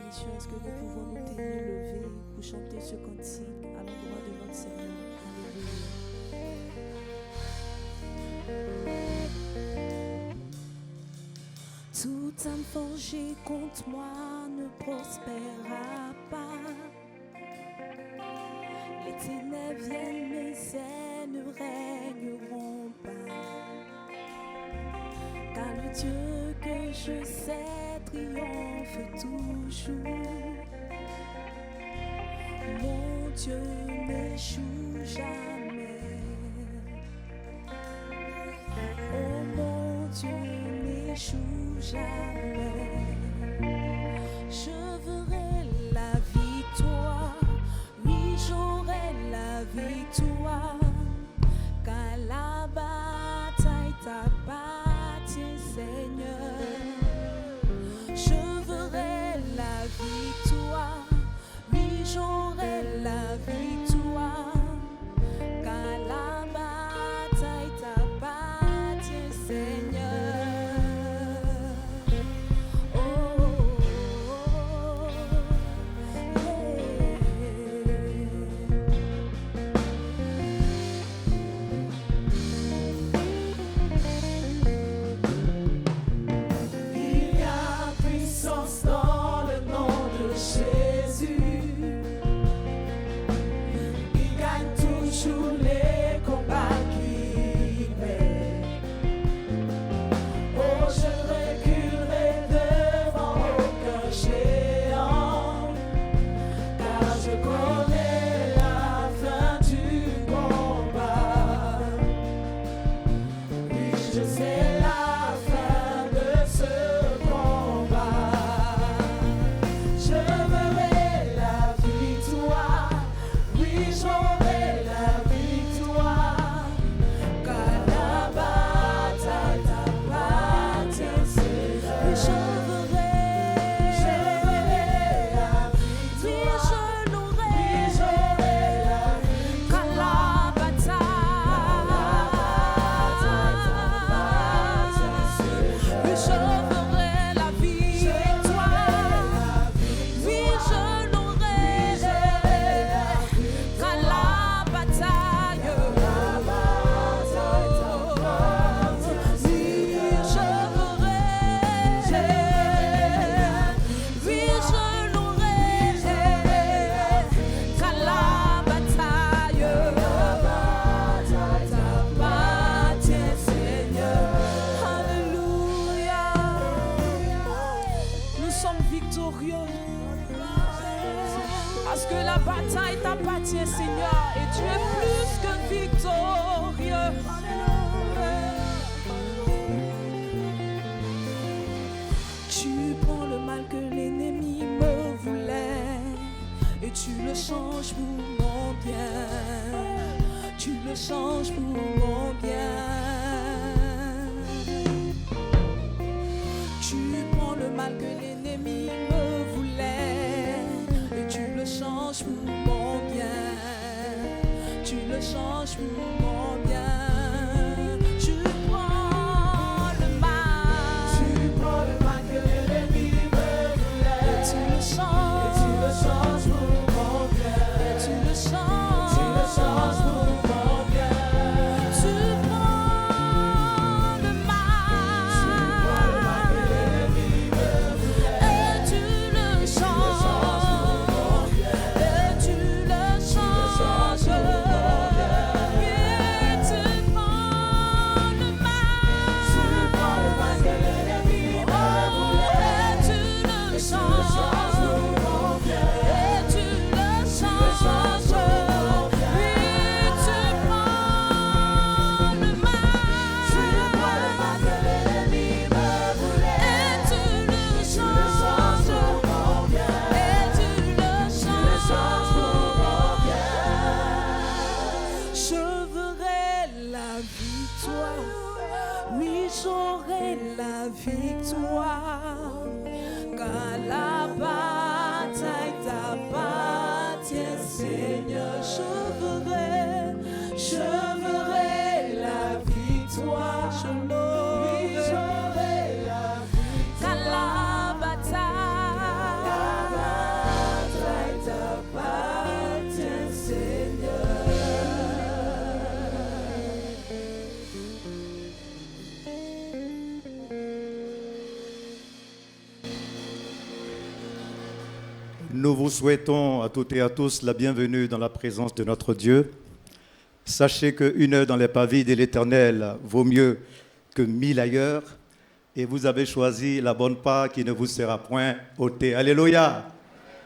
bénédiction. Est-ce que nous pouvons nous tenir levés pour chanter ce cantique à l'endroit de notre Seigneur? Alléluia. Toute âme forgée contre moi ne prospérera pas. Les ténèbres viennent, mes ailes ne régneront pas. Car le Dieu que je sais triomphe toujours. Mon Dieu n'échoue jamais. Oh mon Dieu n'échoue jamais. Je verrai la victoire. Oui, j'aurai la victoire. Car la bataille t'appartient, Seigneur. Je verrai la victoire. Oui, j'aurai la victoire. Car la bataille t'appartient, Seigneur. Parce que la bataille t'appartient, Seigneur, et tu es plus que victorieux. Tu prends le mal que l'ennemi me voulait et tu le changes pour mon bien. Tu le changes pour mon bien. Tu prends le mal que l'ennemi me voulait et tu le changes pour mon bien. Tu le changes pour mon bien. Tu prends le mal. Tu prends le mal que l'ennemi me voulait et tu le changes pour mon bien. Et tu le changes pour mon bien. Tu prends le mal. Tu prends le mal que l'ennemi me voulait et tu le changes pour mon bien. Et tu le changes pour mon bien. Et tu prends le mal. Tu prends le mal que l'ennemi me voulait et tu le changes pour mon bien. Et tu le changes pour mon bien. Oui, tu prends le mal. Tu prends le mal que l'ennemi me voulait et tu le changes pour mon bien. Et tu le changes pour mon bien. Je verrai la victoire. Oui, j'aurai la victoire. Car la bataille t'appartient, Seigneur. Je verrai la victoire. Oui, j'aurai la victoire. Car la bataille Nous vous souhaitons à toutes et à tous la bienvenue dans la présence de notre Dieu. Sachez qu'une heure dans les pavés de l'Éternel vaut mieux que 1000 ailleurs. Et vous avez choisi la bonne part qui ne vous sera point ôtée. Alléluia.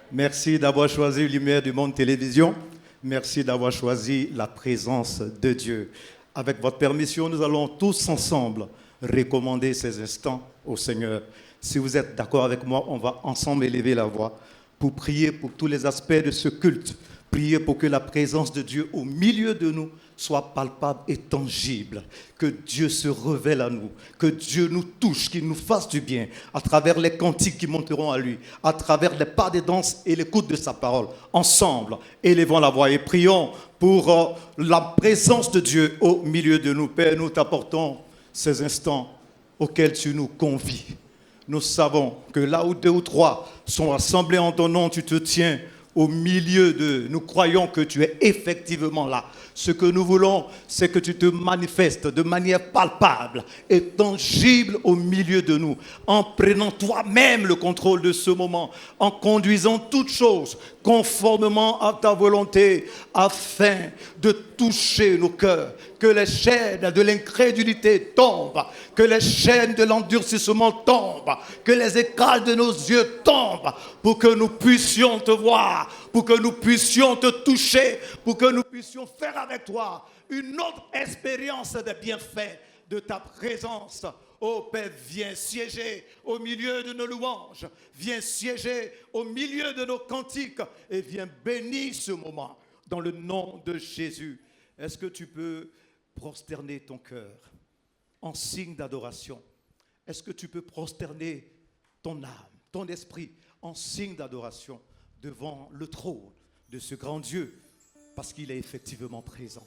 Merci d'avoir choisi Lumière du Monde Télévision. Merci d'avoir choisi la présence de Dieu. Avec votre permission, nous allons tous ensemble recommander ces instants au Seigneur. Si vous êtes d'accord avec moi, on va ensemble élever la voix pour prier pour tous les aspects de ce culte. Prier pour que la présence de Dieu au milieu de nous soit palpable et tangible. Que Dieu se révèle à nous. Que Dieu nous touche, qu'il nous fasse du bien à travers les cantiques qui monteront à lui, à travers les pas des danses et l'écoute de sa parole. Ensemble, élevons la voix et prions pour la présence de Dieu au milieu de nous. Père, nous t'apportons ces instants auxquels tu nous convies. Nous savons que là où 2 ou 3 sont rassemblés en ton nom, tu te tiens au milieu d'eux. Nous croyons que tu es effectivement là. Ce que nous voulons, c'est que tu te manifestes de manière palpable et tangible au milieu de nous, en prenant toi-même le contrôle de ce moment, en conduisant toutes choses conformément à ta volonté, afin de toucher nos cœurs, que les chaînes de l'incrédulité tombent, que les chaînes de l'endurcissement tombent, que les écailles de nos yeux tombent, pour que nous puissions te voir, pour que nous puissions te toucher, pour que nous puissions faire avec toi une autre expérience de bienfaits de ta présence. Oh Père, viens siéger au milieu de nos louanges, viens siéger au milieu de nos cantiques et viens bénir ce moment dans le nom de Jésus. Est-ce que tu peux prosterner ton cœur en signe d'adoration? Est-ce que tu peux prosterner ton âme, ton esprit en signe d'adoration devant le trône de ce grand Dieu, parce qu'il est effectivement présent?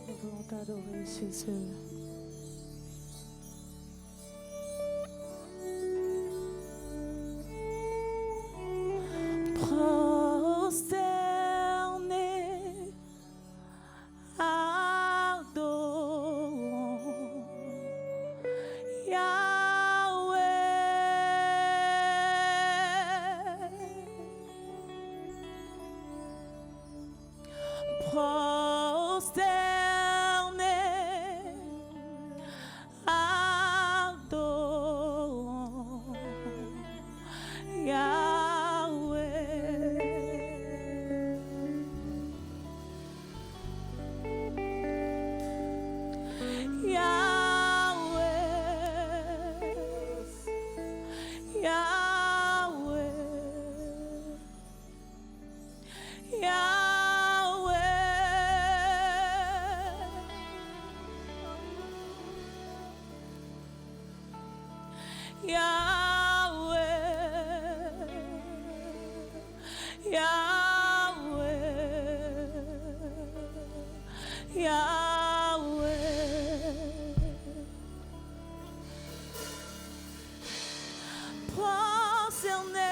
Nous voulons t'adorer, Jésus. Prosterné, adorons Yahweh. Prosterné, adorons Yahweh. Prosterné,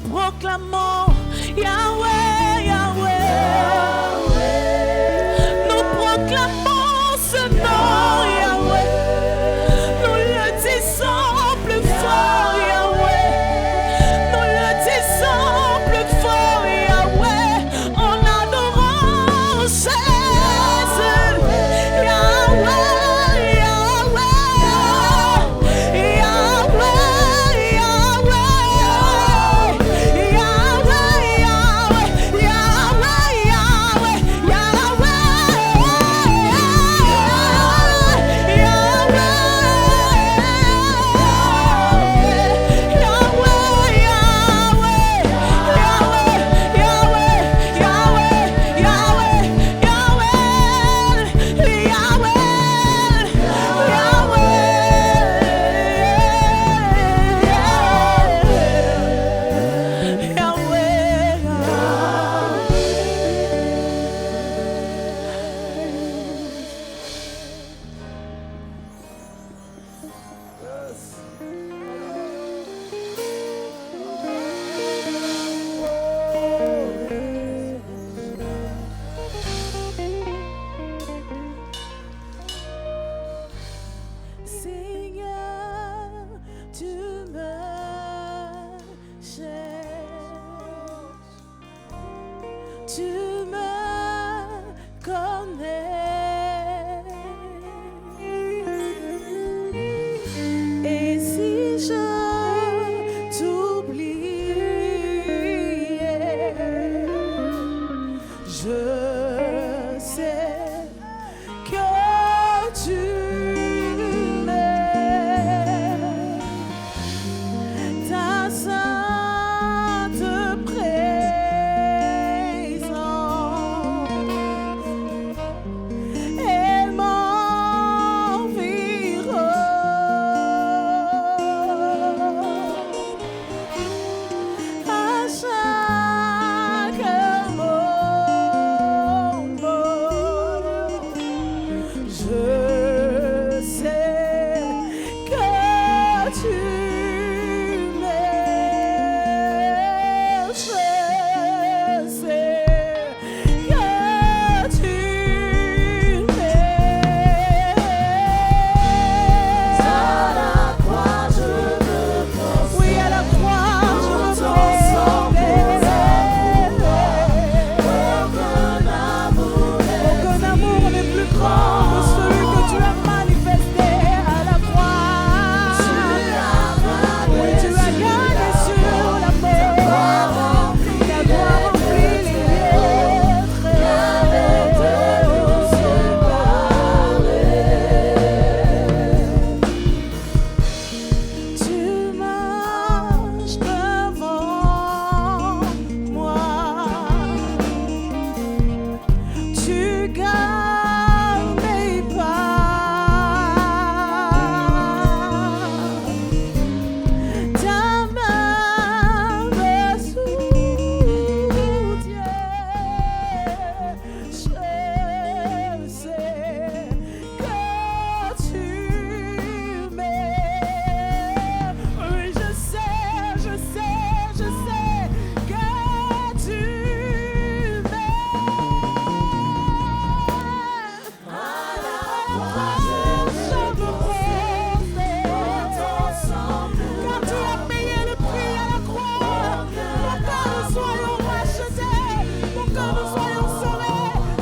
proclamons Yahweh, Yahweh. Nous proclamons ce nom, Yahweh. Nous le disons plus fort, Yahweh. Nous le disons plus fort, Yahweh. En adorant Jésus, Yahweh.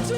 Tu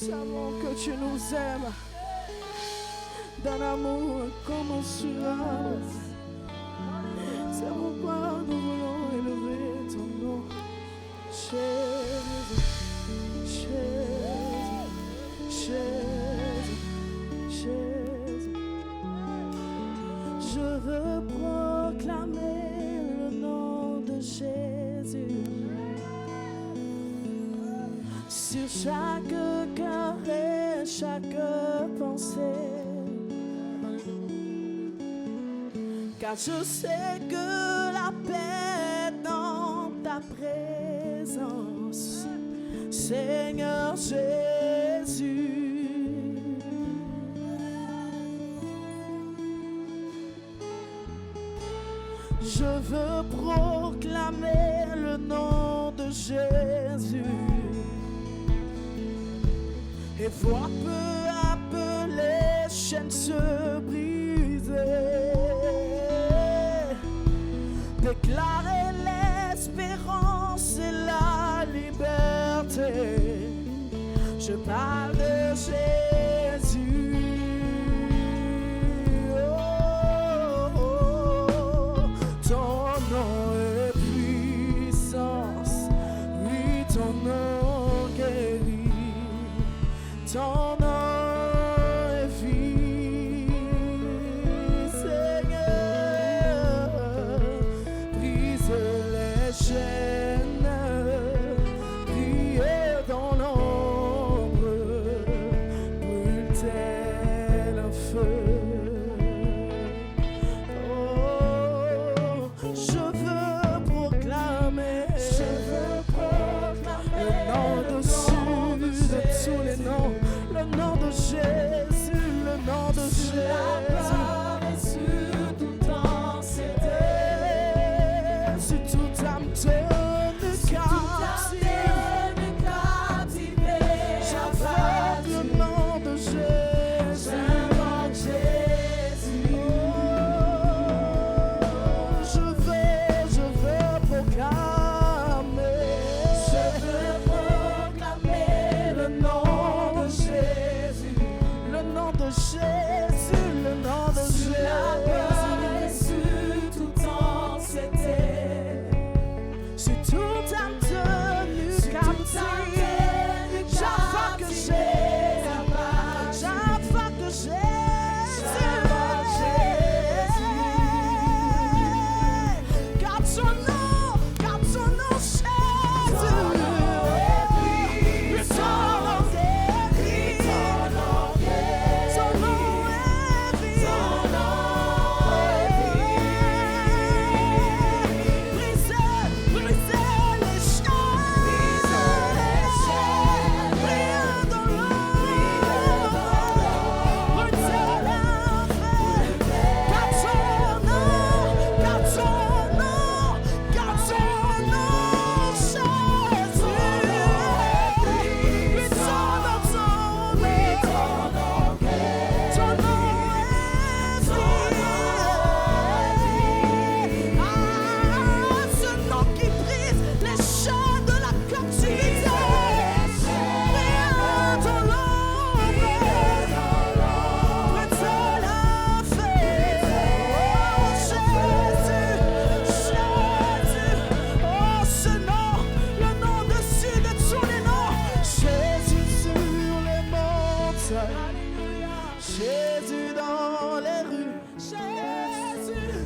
savons que tu nous aimes d'un amour incommensurable. C'est pourquoi nous voulons élever ton nom. Jésus, Jésus, Jésus, Jésus. Je veux proclamer le nom de Jésus sur chaque cœur et chaque pensée. Car je sais que la paix est dans ta présence, Seigneur Jésus. Je veux proclamer le nom de Jésus et voir peu à peu les chaînes se briser. Déclarer l'espérance et la liberté. Je parle de Jésus. Oh, oh, ton nom est puissance. Oui, ton nom guérit. Ton nom est vie, Seigneur. Brise les chaînes, brille dans l'ombre, brûle tel un feu. Oh, je veux proclamer le nom au-dessus de tous les noms, le nom de Jésus, le nom de Jésus. Si toute âme tenue captivée, j'invoque le nom de Jésus. Oh, je veux proclamer le nom de Jésus, le nom de Jésus, le nom de Jésus. Si toute âme tenue captive, j'invoque Jésus, j'invoque Jésus. Garde son nom, Jésus. Son nom est vie. Jésus dans les rues,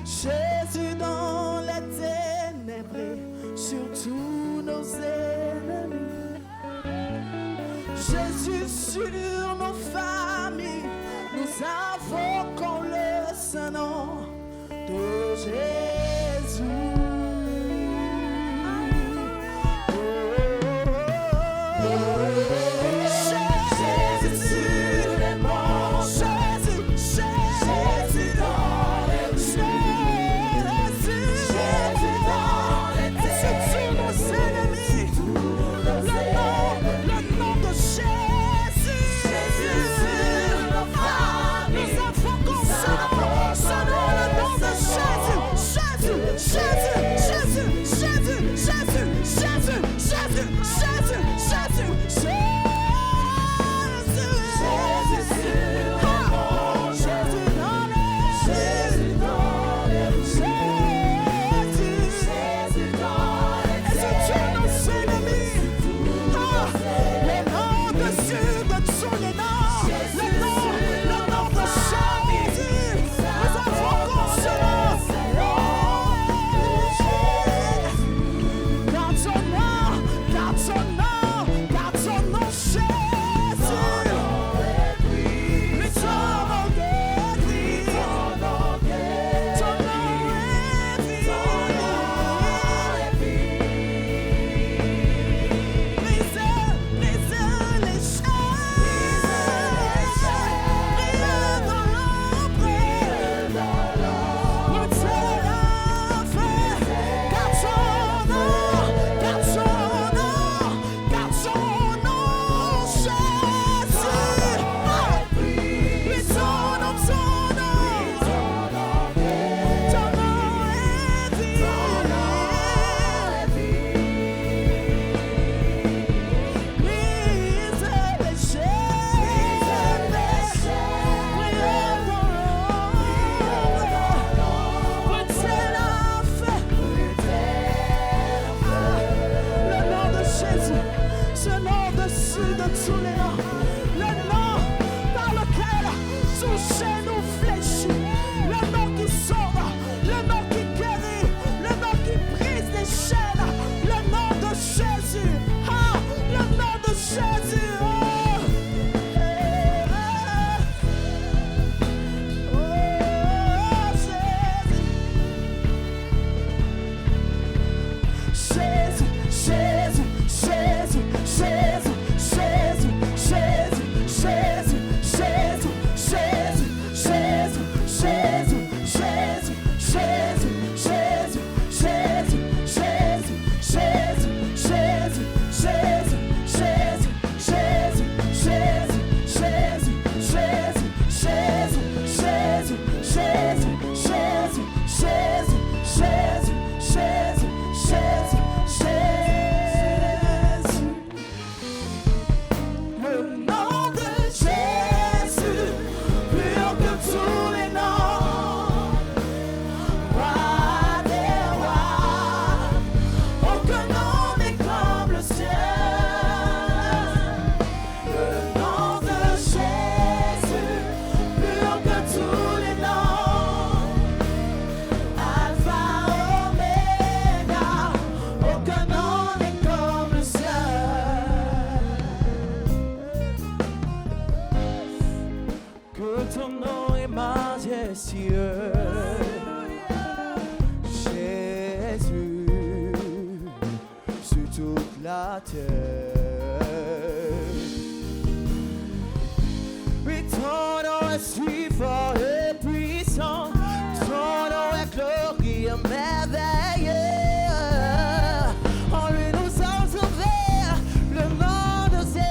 Jésus dans les ténèbres, sur tous nos ennemis. Jésus sur nos familles, nous invoquons le saint nom de Jésus. Jésus ton nom est majestueux. Jésus, sur toute la terre. Oui, ton nom est si fort et puissant. Ton nom est glorieux et merveilleux. En lui nous sommes sauvés. Le nom de Jésus.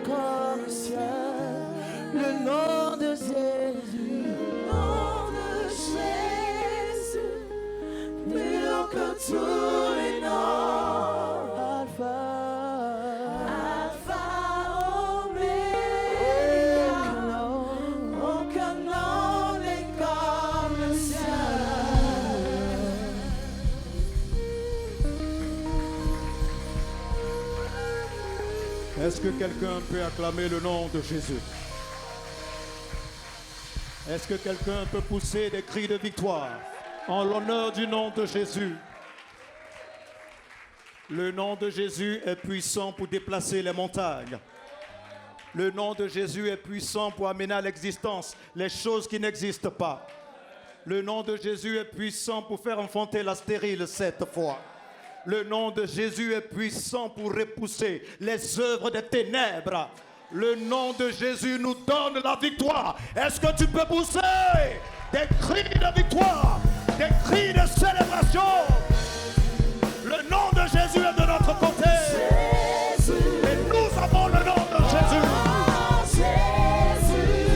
comme le ciel, le nom de Jésus, le nom de Jésus, plus haut que tous les noms. Alpha, Alpha, Oméga, aucun nom n'est comme le ciel. Est-ce que quelqu'un peut acclamer le nom de Jésus? Est-ce que quelqu'un peut pousser des cris de victoire en l'honneur du nom de Jésus? Le nom de Jésus est puissant pour déplacer les montagnes. Le nom de Jésus est puissant pour amener à l'existence les choses qui n'existent pas. Le nom de Jésus est puissant pour faire enfanter la stérile 7 fois. Le nom de Jésus est puissant pour repousser les œuvres des ténèbres. Le nom de Jésus nous donne la victoire. Est-ce que tu peux pousser des cris de victoire, des cris de célébration? Le nom de Jésus est de notre côté. Et nous avons le nom de Jésus.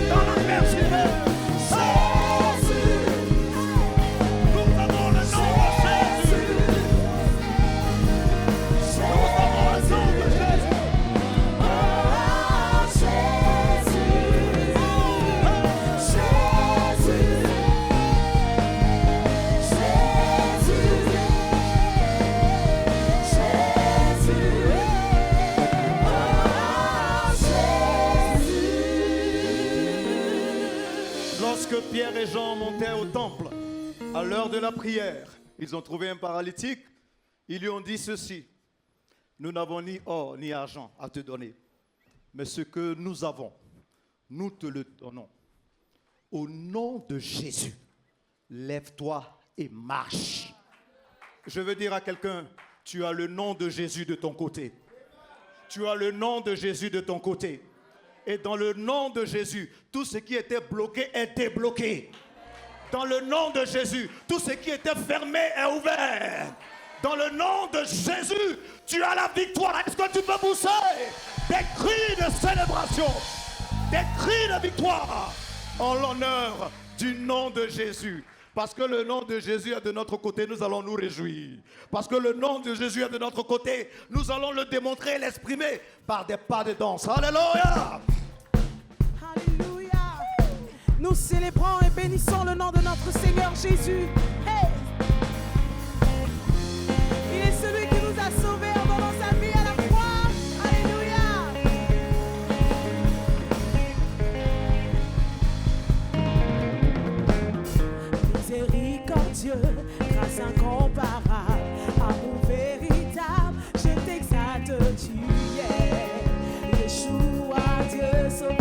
Dans l'adversité. Nous avons le nom de Jésus. Nous avons le nom de Jésus. Lorsque Pierre et Jean montaient au temple, à l'heure de la prière, ils ont trouvé un paralytique. Ils lui ont dit ceci: nous n'avons ni or ni argent à te donner, mais ce que nous avons, nous te le donnons. Au nom de Jésus, lève-toi et marche. Je veux dire à quelqu'un, tu as le nom de Jésus de ton côté. Tu as le nom de Jésus de ton côté. Et dans le nom de Jésus, tout ce qui était bloqué est débloqué. Dans le nom de Jésus, tout ce qui était fermé est ouvert. Dans le nom de Jésus, tu as la victoire. Est-ce que tu peux pousser des cris de célébration, des cris de victoire en l'honneur du nom de Jésus? Parce que le nom de Jésus est de notre côté, nous allons nous réjouir. Parce que le nom de Jésus est de notre côté, nous allons le démontrer et l'exprimer par des pas de danse. Alléluia! Alléluia. Nous célébrons et bénissons le nom de notre Seigneur Jésus. Hey. Il est celui qui nous a sauvés en donnant sa vie à la croix. Alléluia. Miséricordieux, grâce incomparable, amour véritable, je t'exalte, tu es Yeshua, Dieu sauveur.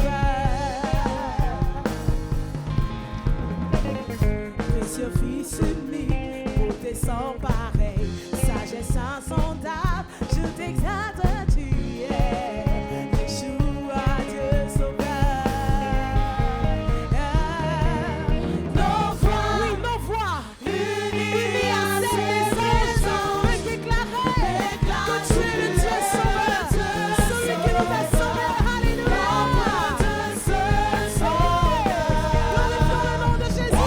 Précieux Fils unique, beauté sans pareil, sagesse insondable, je t'exalte, tu es Yeshua, Dieu sauveur. Nos voix, oui, nos voix, unies à ces anges, déclarer que tu es le Dieu sauveur, celui qui nous a sauvés. Alléluia. Glorifions le nom de Jésus.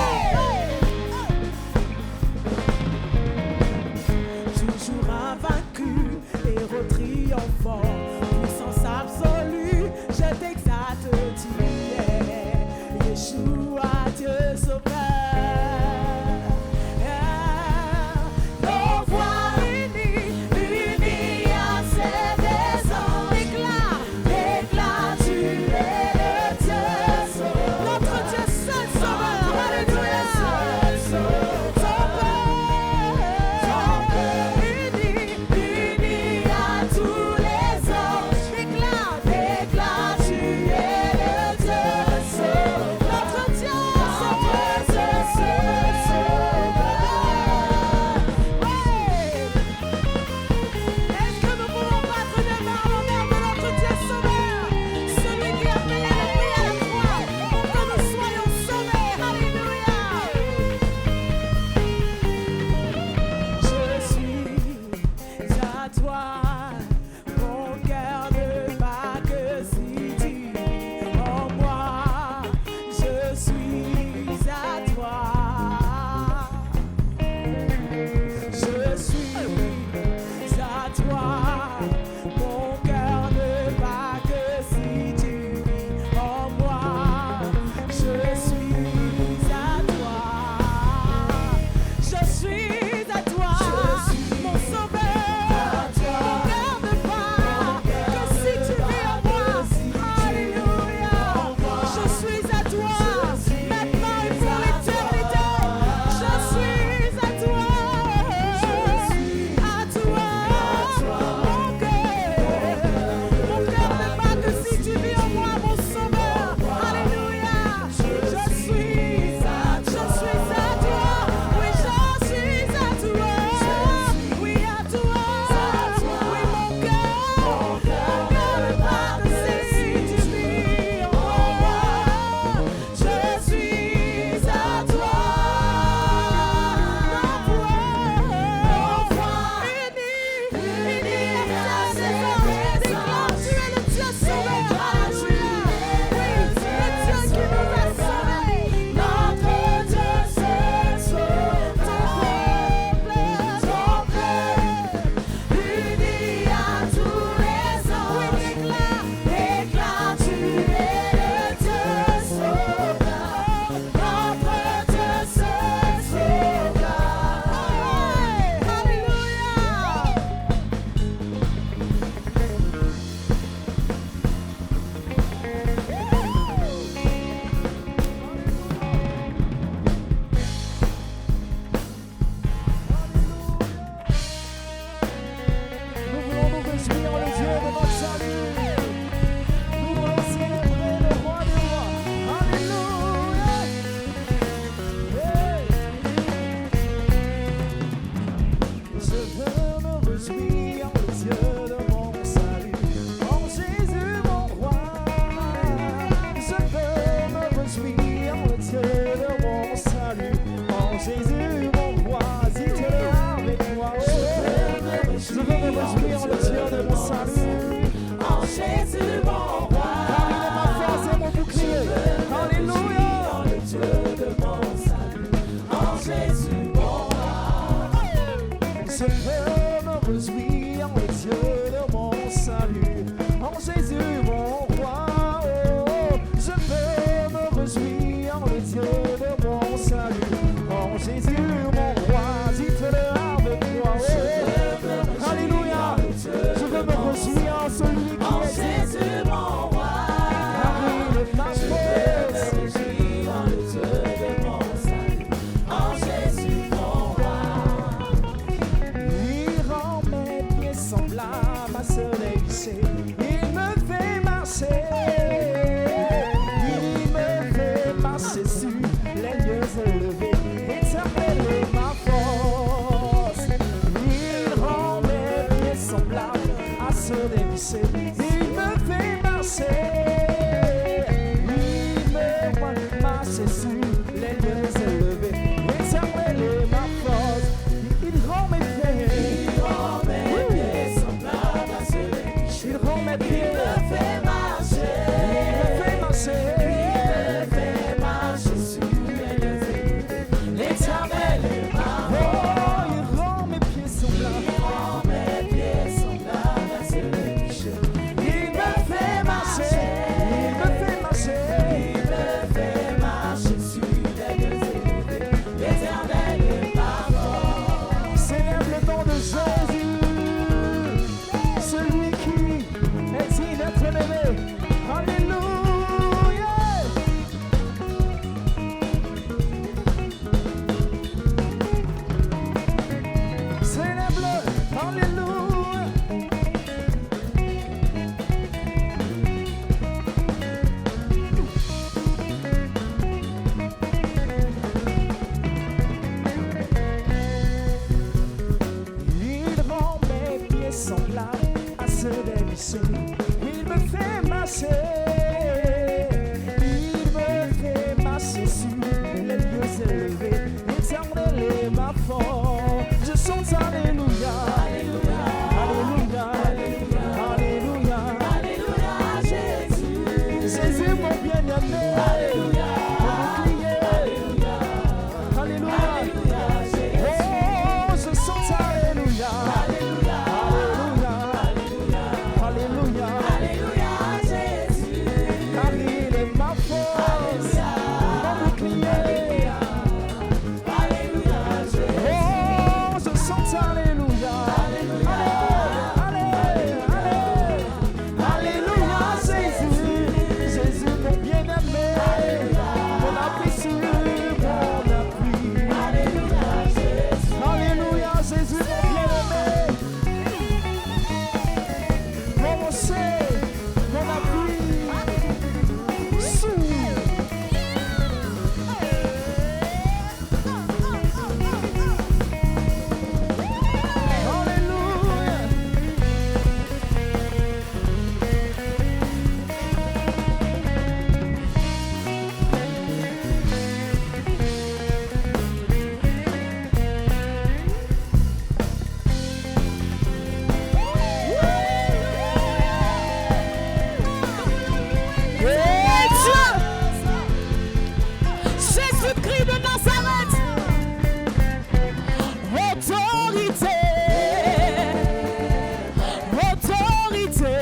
passer. Il me fait marcher sur les lieux élevés. Éternel est ma force. Je chante Alléluia. Alléluia. Alléluia. Alléluia. Jésus. Jésus mon bien-aimé. Alléluia. Alléluia. Alléluia. Oh, je chante Alléluia. Alléluia. Alléluia. Alléluia. Jésus. Car il est ma force. Mon bouclier. Alléluia. Oh, je chante Alléluia. Alléluia. Jésus. Jésus mon bien-aimé. Mon appui sur mon appui. Alléluia, Jésus mon bien-aimé. Mon rocher, mon appui. Sous. Alléluia. Jésus-Christ de Nazareth, autorité, autorité,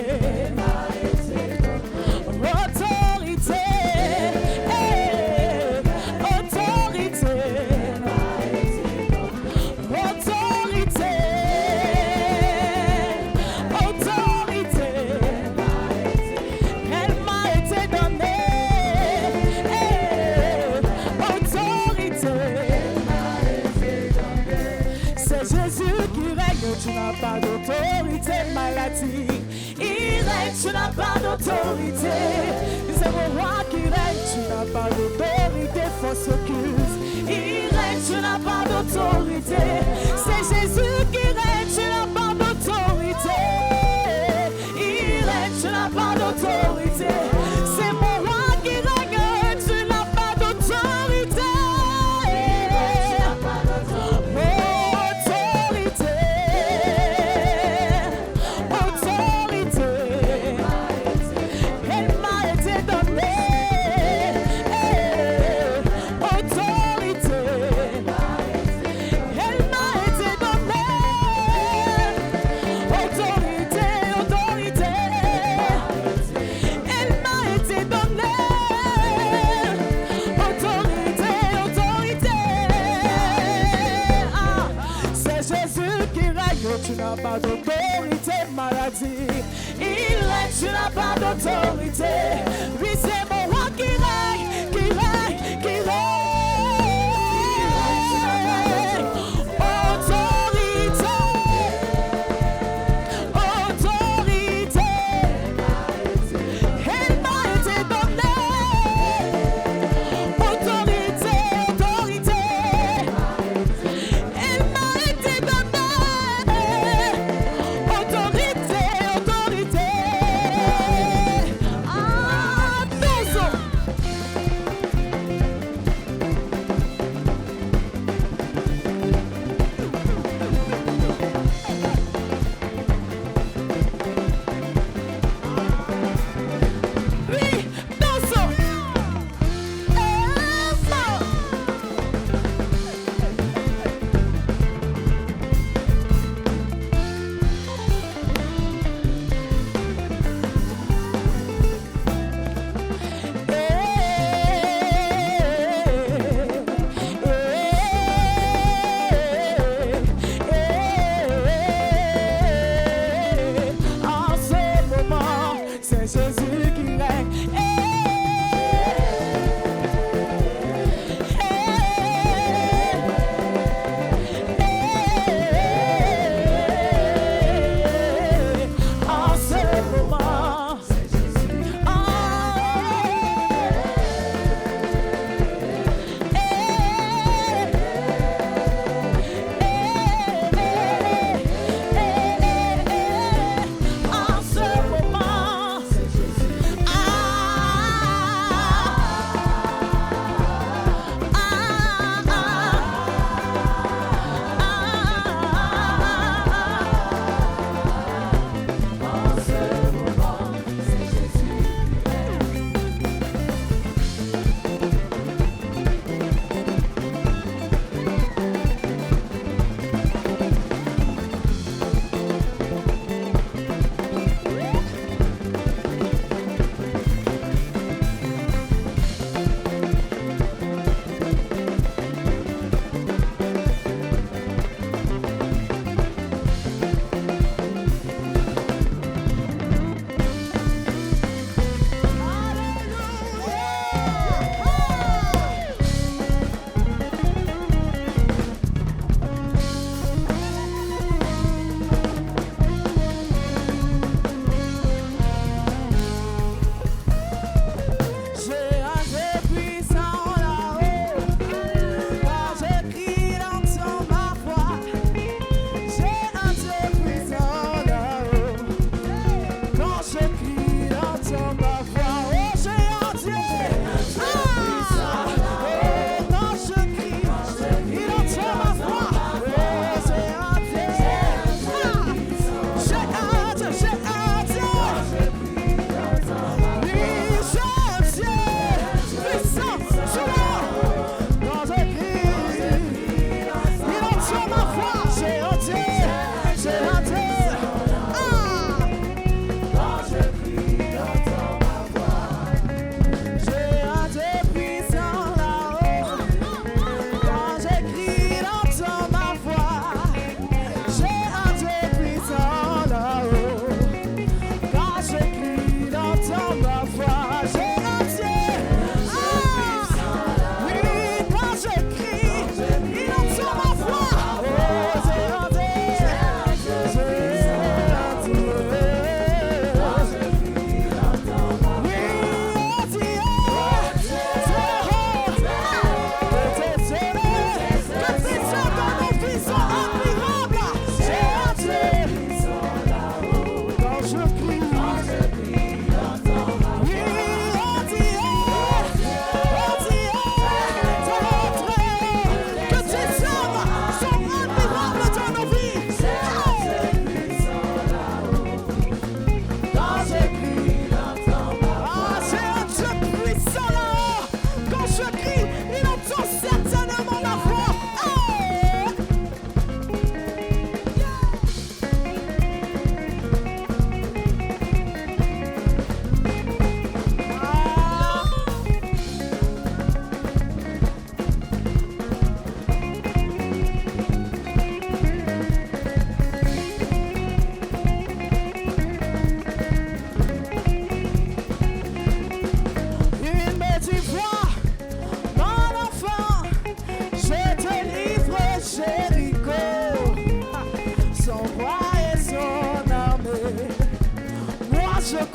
autorité, autorité, autorité, elle m'a été donnée, autorité, c'est Jésus qui règne, tu n'as pas d'autorité, maladie, il règne, tu n'as pas d'autorité, c'est mon roi qui règne, tu n'as pas d'autorité, fausse occulte, il règne, tu n'as pas d'autorité, c'est Jésus qui règne, tu n'as pas d'autorité, il règne, tu n'as pas d'autorité, c'est mon roi qui règne, tu n'as pas d'autorité, autorité, elle m'a été donnée, autorité, elle m'a été donnée, autorité, elle m'a été donnée, autorité, ah, c'est Jésus qui règne, tu n'as pas d'autorité, maladie, il règne, tu n'as pas d'autorité, oui c'est mon roi qui règne, qui règne, qui règne, autorité, autorité, elle m'a été donnée, autorité, elle m'a été donnée, autorité, ah,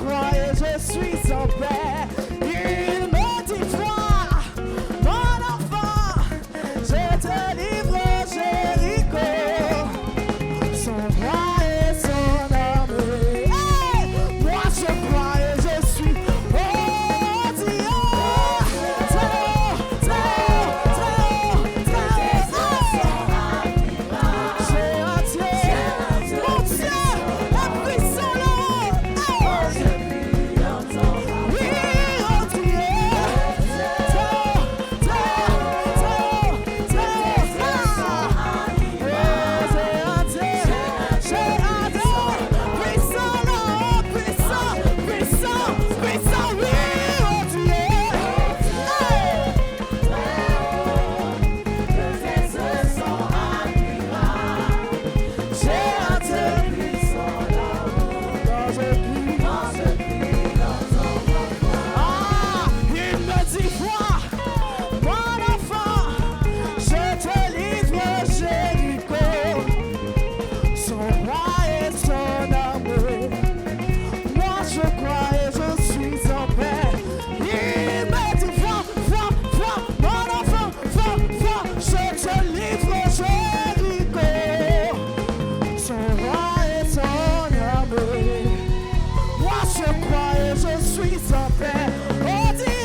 crois et je suis en paix. Il me dit toi, mon enfant, je te livre Jéricho, son roi et son armée. Hey! Moi je crois et je suis oh Dieu. J'ai un Dieu, mon Dieu, est puissant là. Oui, oh Dieu. Il me dit vois, mon enfant, je te livre Jéricho, son roi et son armée. Moi je crois et je suis en paix. Il me dit vois, mon enfant, je te livre Jéricho, son roi et son armée. Moi je crois et je suis en paix. Oh Dieu,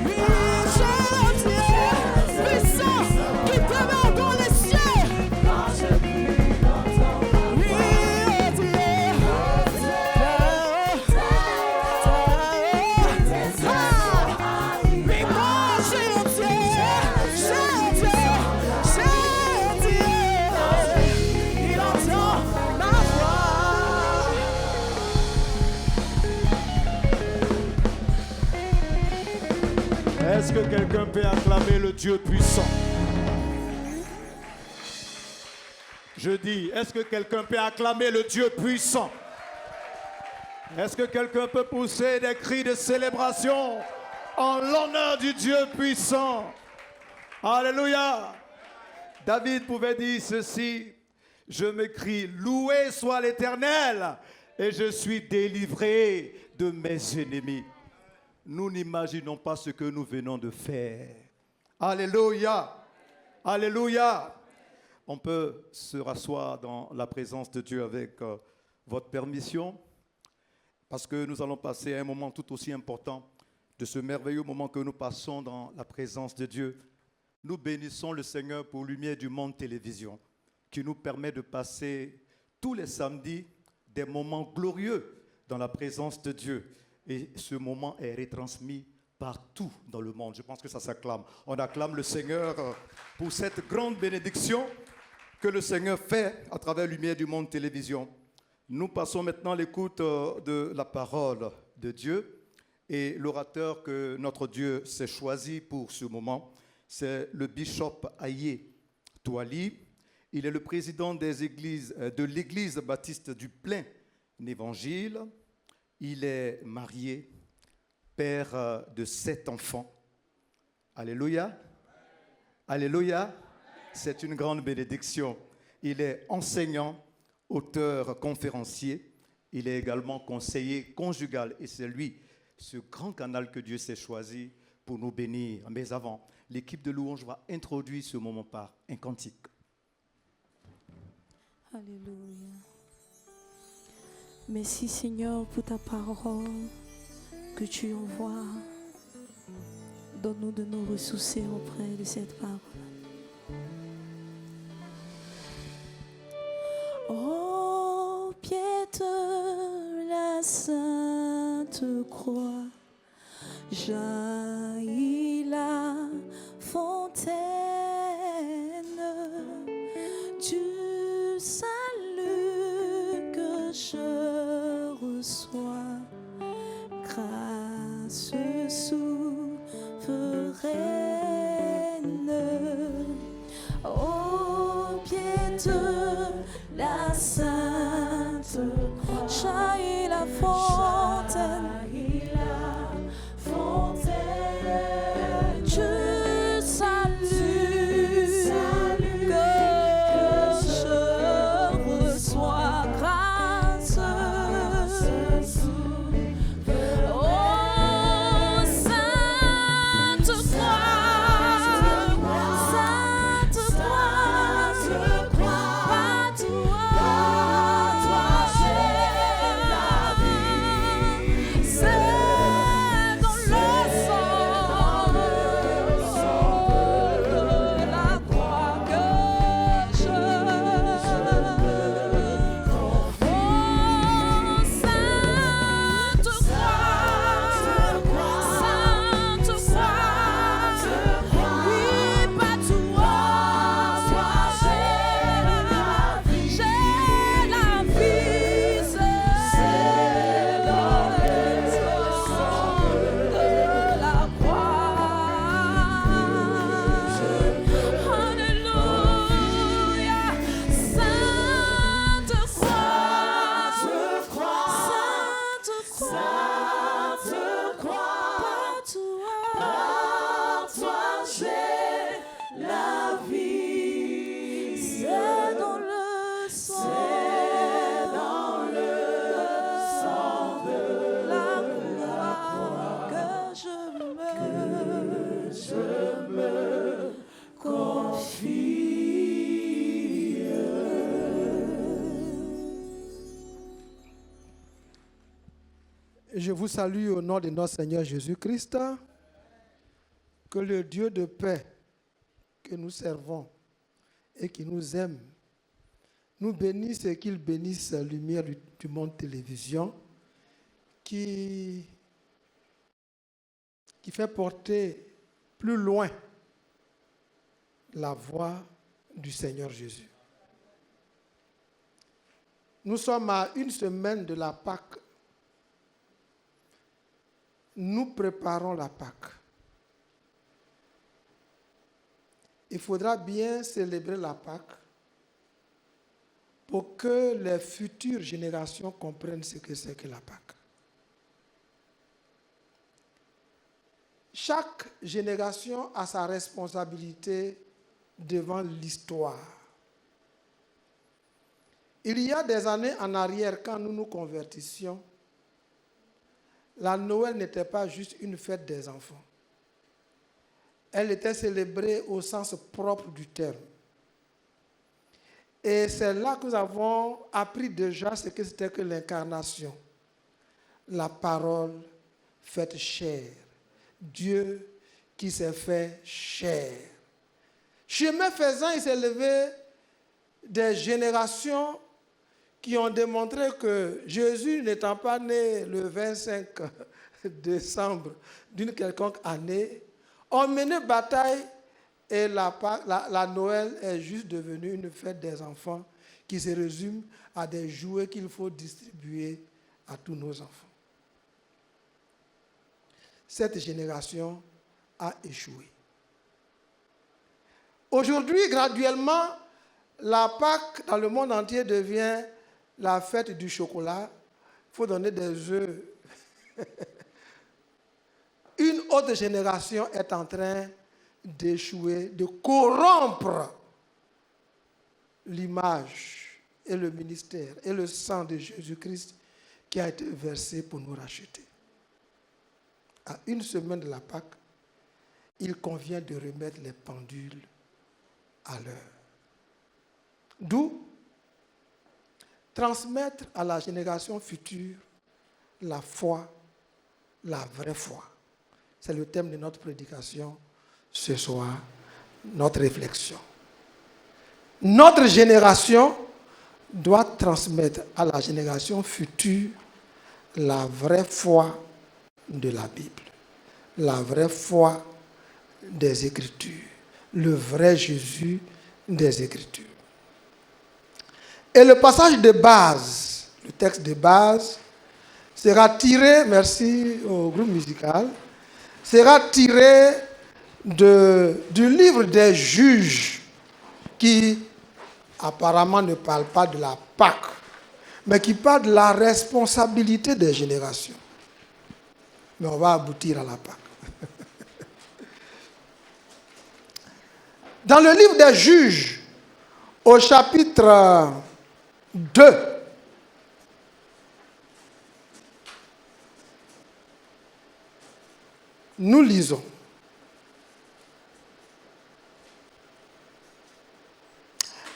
oui, j'ai un Dieu puissant qui demeure dans les cieux. Oui, oh Dieu, oui, moi j'ai un Dieu, il entend ma voix. Est-ce que quelqu'un peut acclamer le Dieu puissant? Je dis, est-ce que quelqu'un peut acclamer le Dieu puissant? Est-ce que quelqu'un peut pousser des cris de célébration en l'honneur du Dieu puissant? Alléluia! David pouvait dire ceci, je m'écris, loué soit l'Éternel, et je suis délivré de mes ennemis. Nous n'imaginons pas ce que nous venons de faire. Alléluia! Alléluia! On peut se rasseoir dans la présence de Dieu avec votre permission, parce que nous allons passer un moment tout aussi important de ce merveilleux moment que nous passons dans la présence de Dieu. Nous bénissons le Seigneur pour Lumière du Monde Télévision, qui nous permet de passer tous les samedis des moments glorieux dans la présence de Dieu. Et ce moment est retransmis partout dans le monde. Je pense que ça s'acclame. On acclame le Seigneur pour cette grande bénédiction que le Seigneur fait à travers Lumière du Monde Télévision. Nous passons maintenant l'écoute de la parole de Dieu. Et l'orateur que notre Dieu s'est choisi pour ce moment, c'est le bishop Aye Touali. Il est le président des églises, de l'église baptiste du Plein Évangile. Il est marié, père de 7 enfants. Alléluia. Alléluia. C'est une grande bénédiction. Il est enseignant, auteur, conférencier. Il est également conseiller conjugal. Et c'est lui, ce grand canal que Dieu s'est choisi pour nous bénir. Mais avant, l'équipe de louange va introduire ce moment par un cantique. Alléluia. Merci Seigneur pour ta parole que tu envoies. Donne-nous de nous ressourcer auprès de cette parole. Au pied de la sainte croix, jaillit la fontaine du salut que je reçois, grâce souveraine. Au pied de la sainte croix, jaillit la fontaine. Du salut que je Je vous salue au nom de notre Seigneur Jésus-Christ. Que le Dieu de paix que nous servons et qui nous aime nous bénisse et qu'il bénisse la lumière du monde télévision qui fait porter plus loin la voix du Seigneur Jésus. Nous sommes à une semaine de la Pâque. Nous préparons la Pâque. Il faudra bien célébrer la Pâque pour que les futures générations comprennent ce que c'est que la Pâque. Chaque génération a sa responsabilité devant l'histoire. Il y a des années en arrière, quand nous nous convertissions, la Noël n'était pas juste une fête des enfants. Elle était célébrée au sens propre du terme. Et c'est là que nous avons appris déjà ce que c'était que l'incarnation. La parole faite chair. Dieu qui s'est fait chair. Chemin faisant, il s'est levé des générations qui ont démontré que Jésus n'étant pas né le 25 décembre d'une quelconque année, ont mené bataille et la Noël est juste devenue une fête des enfants qui se résume à des jouets qu'il faut distribuer à tous nos enfants. Cette génération a échoué. Aujourd'hui, graduellement, la Pâque dans le monde entier devient la fête du chocolat. Il faut donner des œufs. Une autre génération est en train d'échouer, de corrompre l'image et le ministère et le sang de Jésus-Christ qui a été versé pour nous racheter. À une semaine de la Pâque, il convient de remettre les pendules à l'heure. D'où transmettre à la génération future la foi, la vraie foi. C'est le thème de notre prédication ce soir, notre réflexion. Notre génération doit transmettre à la génération future la vraie foi de la Bible, la vraie foi des Écritures, le vrai Jésus des Écritures. Et le passage de base, le texte de base, sera tiré, merci au groupe musical, sera tiré du livre des Juges, qui apparemment ne parle pas de la Pâque, mais qui parle de la responsabilité des générations. Mais on va aboutir à la Pâque. Dans le livre des Juges, au chapitre 2, nous lisons.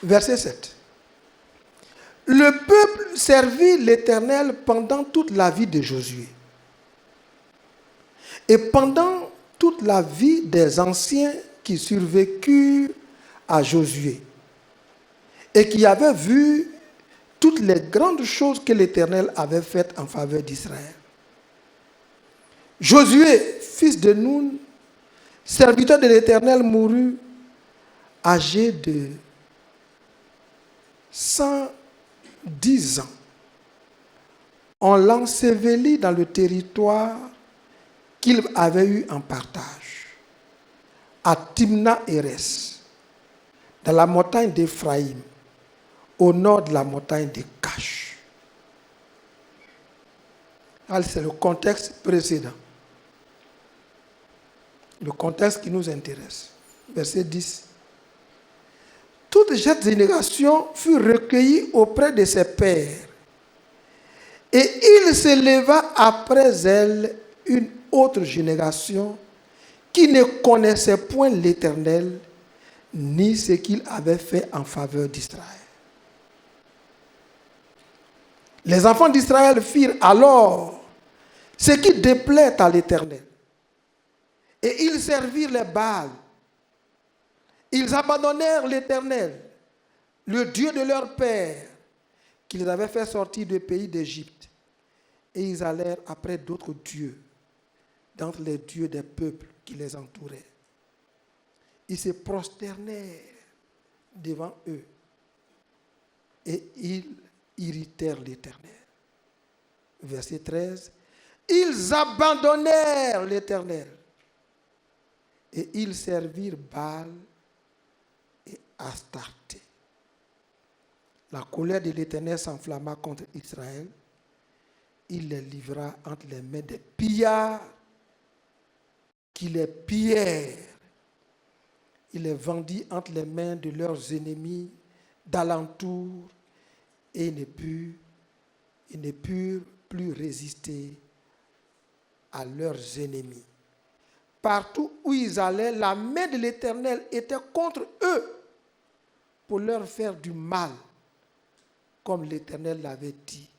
Verset 7. Le peuple servit l'Éternel pendant toute la vie de Josué. Et pendant toute la vie des anciens qui survécurent à Josué et qui avaient vu toutes les grandes choses que l'Éternel avait faites en faveur d'Israël. Josué, fils de Nun, serviteur de l'Éternel, mourut âgé de 110 ans. On l'ensevelit dans le territoire qu'il avait eu en partage, à Timna-Hérès, dans la montagne d'Éphraïm, au nord de la montagne de Cache. C'est le contexte précédent. Le contexte qui nous intéresse. Verset 10. Toute cette génération fut recueillie auprès de ses pères. Et il se leva après elle une autre génération qui ne connaissait point l'Éternel, ni ce qu'il avait fait en faveur d'Israël. Les enfants d'Israël firent alors ce qui déplaît à l'Éternel. Et ils servirent les Baals. Ils abandonnèrent l'Éternel, le Dieu de leur père, qui les avait fait sortir du pays d'Égypte. Et ils allèrent après d'autres dieux, d'entre les dieux des peuples qui les entouraient. Ils se prosternèrent devant eux et ils irritèrent l'Éternel. Verset 13. Ils abandonnèrent l'Éternel et ils servirent Baal et Astarté. La colère de l'Éternel s'enflamma contre Israël. Il les livra entre les mains des pillards qui les pillèrent. Il les vendit entre les mains de leurs ennemis d'alentour et ils ne purent plus résister à leurs ennemis. Partout où ils allaient, la main de l'Éternel était contre eux pour leur faire du mal, comme l'Éternel l'avait dit,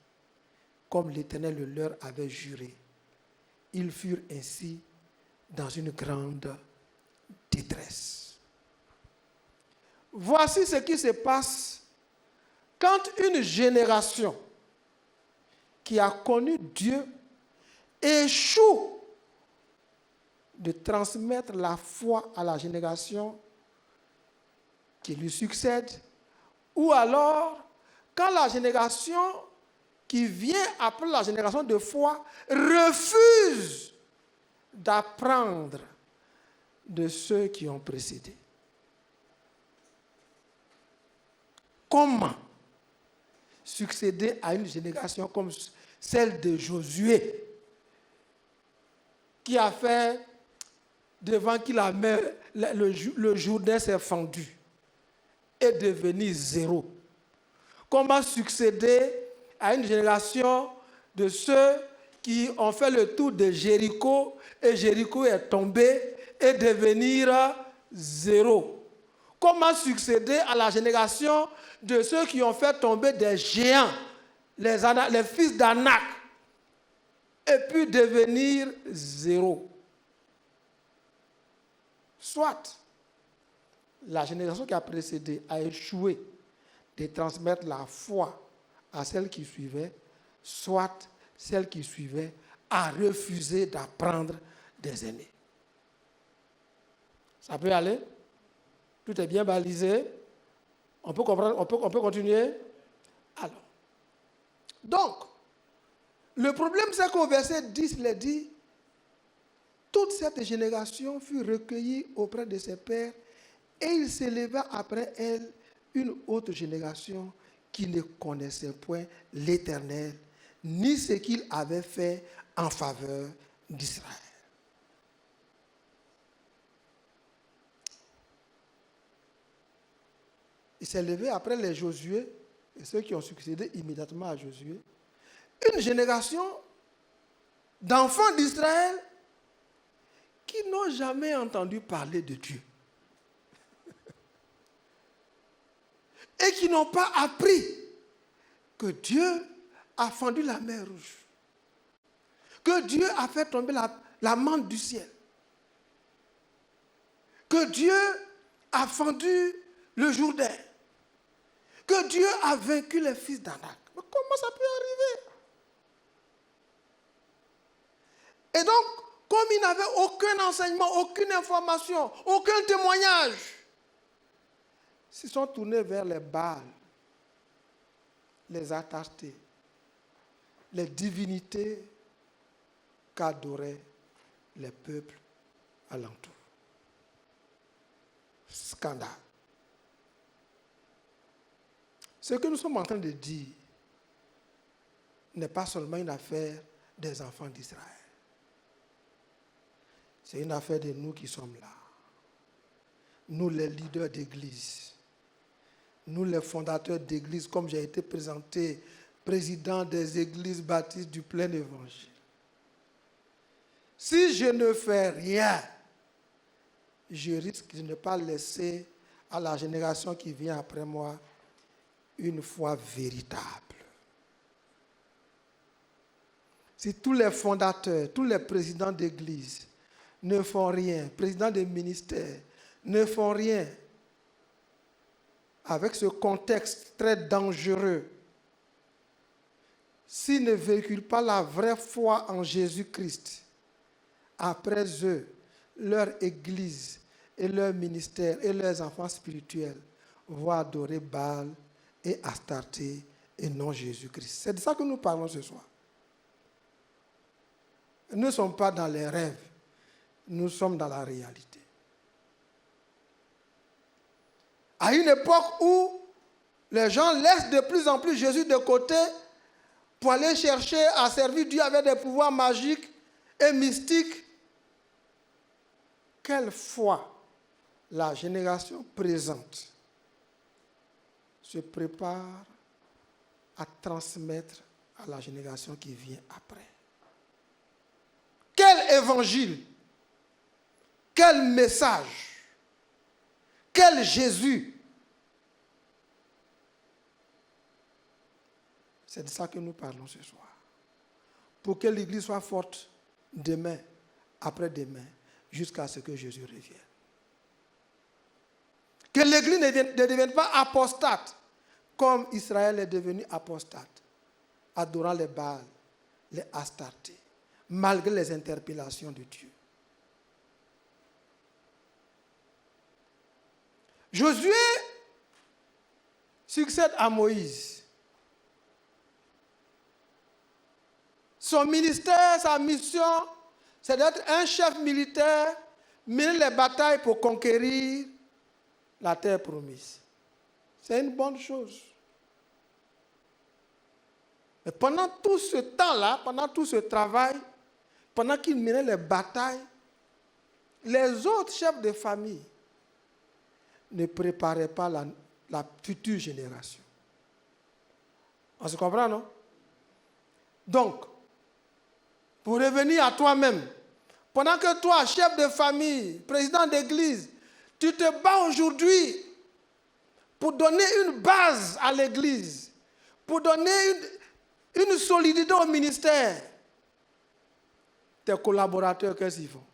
comme l'Éternel le leur avait juré. Ils furent ainsi dans une grande détresse. Voici ce qui se passe quand une génération qui a connu Dieu échoue de transmettre la foi à la génération qui lui succède, ou alors quand la génération qui vient après la génération de foi refuse d'apprendre de ceux qui ont précédé. Comment succéder à une génération comme celle de Josué, qui a fait, devant qui la mer, le Jourdain s'est fendu, et devenu zéro? Comment succéder à une génération de ceux qui ont fait le tour de Jéricho, et Jéricho est tombé, et devenir zéro? Comment succéder à la génération de ceux qui ont fait tomber des géants, les fils d'Anak, et puis devenir zéro? Soit la génération qui a précédé a échoué de transmettre la foi à celle qui suivait, soit celle qui suivait a refusé d'apprendre des aînés. Ça peut aller? Tout est bien balisé? On peut comprendre? On peut continuer? Alors, donc, le problème, c'est qu'au verset 10, il est dit, toute cette génération fut recueillie auprès de ses pères, et il s'éleva après elle une autre génération qui ne connaissait point l'Éternel, ni ce qu'il avait fait en faveur d'Israël. Il s'est levé après les Josué et ceux qui ont succédé immédiatement à Josué, une génération d'enfants d'Israël qui n'ont jamais entendu parler de Dieu et qui n'ont pas appris que Dieu a fendu la mer Rouge, que Dieu a fait tomber la manne du ciel, que Dieu a fendu le Jourdain, que Dieu a vaincu les fils d'Anak. Mais comment ça peut arriver? Et donc, comme ils n'avaient aucun enseignement, aucune information, aucun témoignage, ils se sont tournés vers les Baals, les Astartés, les divinités qu'adoraient les peuples alentours. Scandale. Ce que nous sommes en train de dire n'est pas seulement une affaire des enfants d'Israël. C'est une affaire de nous qui sommes là. Nous, les leaders d'église. Nous, les fondateurs d'église, comme j'ai été présenté, président des églises baptistes du plein évangile. Si je ne fais rien, je risque de ne pas laisser à la génération qui vient après moi une foi véritable. Si tous les fondateurs, tous les présidents d'église ne font rien, présidents des ministères ne font rien, avec ce contexte très dangereux, s'ils ne véhiculent pas la vraie foi en Jésus-Christ, après eux, leur église et leur ministère et leurs enfants spirituels vont adorer Baal et Astarté et non Jésus-Christ. C'est de ça que nous parlons ce soir. Nous ne sommes pas dans les rêves, nous sommes dans la réalité. À une époque où les gens laissent de plus en plus Jésus de côté pour aller chercher à servir Dieu avec des pouvoirs magiques et mystiques, quelle foi la génération présente se prépare à transmettre à la génération qui vient après? Quel évangile, quel message, quel Jésus? C'est de ça que nous parlons ce soir. Pour que l'Église soit forte demain, après-demain, jusqu'à ce que Jésus revienne. Que l'Église ne devienne pas apostate, comme Israël est devenu apostate, adorant les Baals, les Astartés, malgré les interpellations de Dieu. Josué succède à Moïse. Son ministère, sa mission, c'est d'être un chef militaire, mener les batailles pour conquérir la terre promise. C'est une bonne chose. Mais pendant tout ce temps-là, pendant tout ce travail, pendant qu'il menait les batailles, les autres chefs de famille ne préparaient pas la future génération. On se comprend, non? Donc, pour revenir à toi-même, pendant que toi, chef de famille, président d'église, tu te bats aujourd'hui pour donner une base à l'église, pour donner une solidité au ministère, tes collaborateurs, qu'est-ce qu'ils font?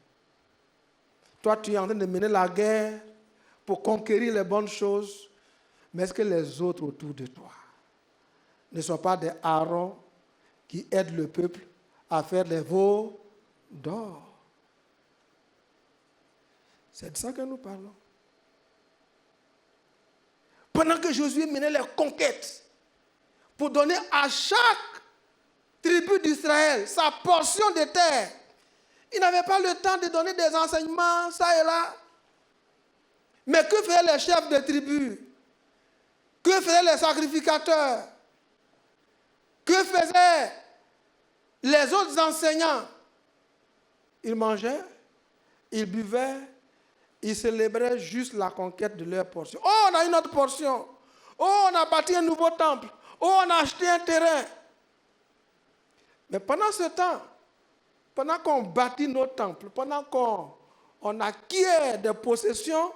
Toi, tu es en train de mener la guerre pour conquérir les bonnes choses, mais est-ce que les autres autour de toi ne sont pas des Aaron qui aident le peuple à faire les veaux d'or? C'est de ça que nous parlons. Pendant que Josué menait les conquêtes pour donner à chaque tribu d'Israël sa portion de terre, il n'avait pas le temps de donner des enseignements, ça et là. Mais que faisaient les chefs de tribus? Que faisaient les sacrificateurs? Que faisaient les autres enseignants? Ils mangeaient, ils buvaient, ils célébraient juste la conquête de leur portion. Oh, on a une autre portion. Oh, on a bâti un nouveau temple. Oh, on a acheté un terrain. Mais pendant ce temps, pendant qu'on bâtit nos temples, pendant qu'on acquiert des possessions,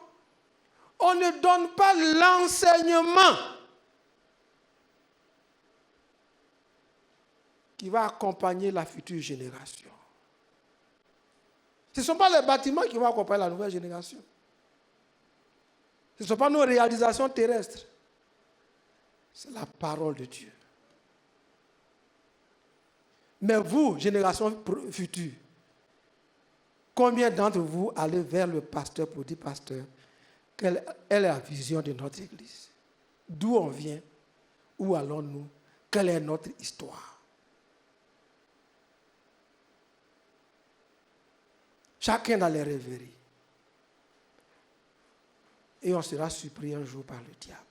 on ne donne pas l'enseignement qui va accompagner la future génération. Ce ne sont pas les bâtiments qui vont accompagner la nouvelle génération. Ce ne sont pas nos réalisations terrestres. C'est la parole de Dieu. Mais vous, génération future, combien d'entre vous allez vers le pasteur pour dire, pasteur, quelle est la vision de notre église? D'où on vient? Où allons-nous? Quelle est notre histoire? Chacun dans les rêveries. Et on sera surpris un jour par le diable.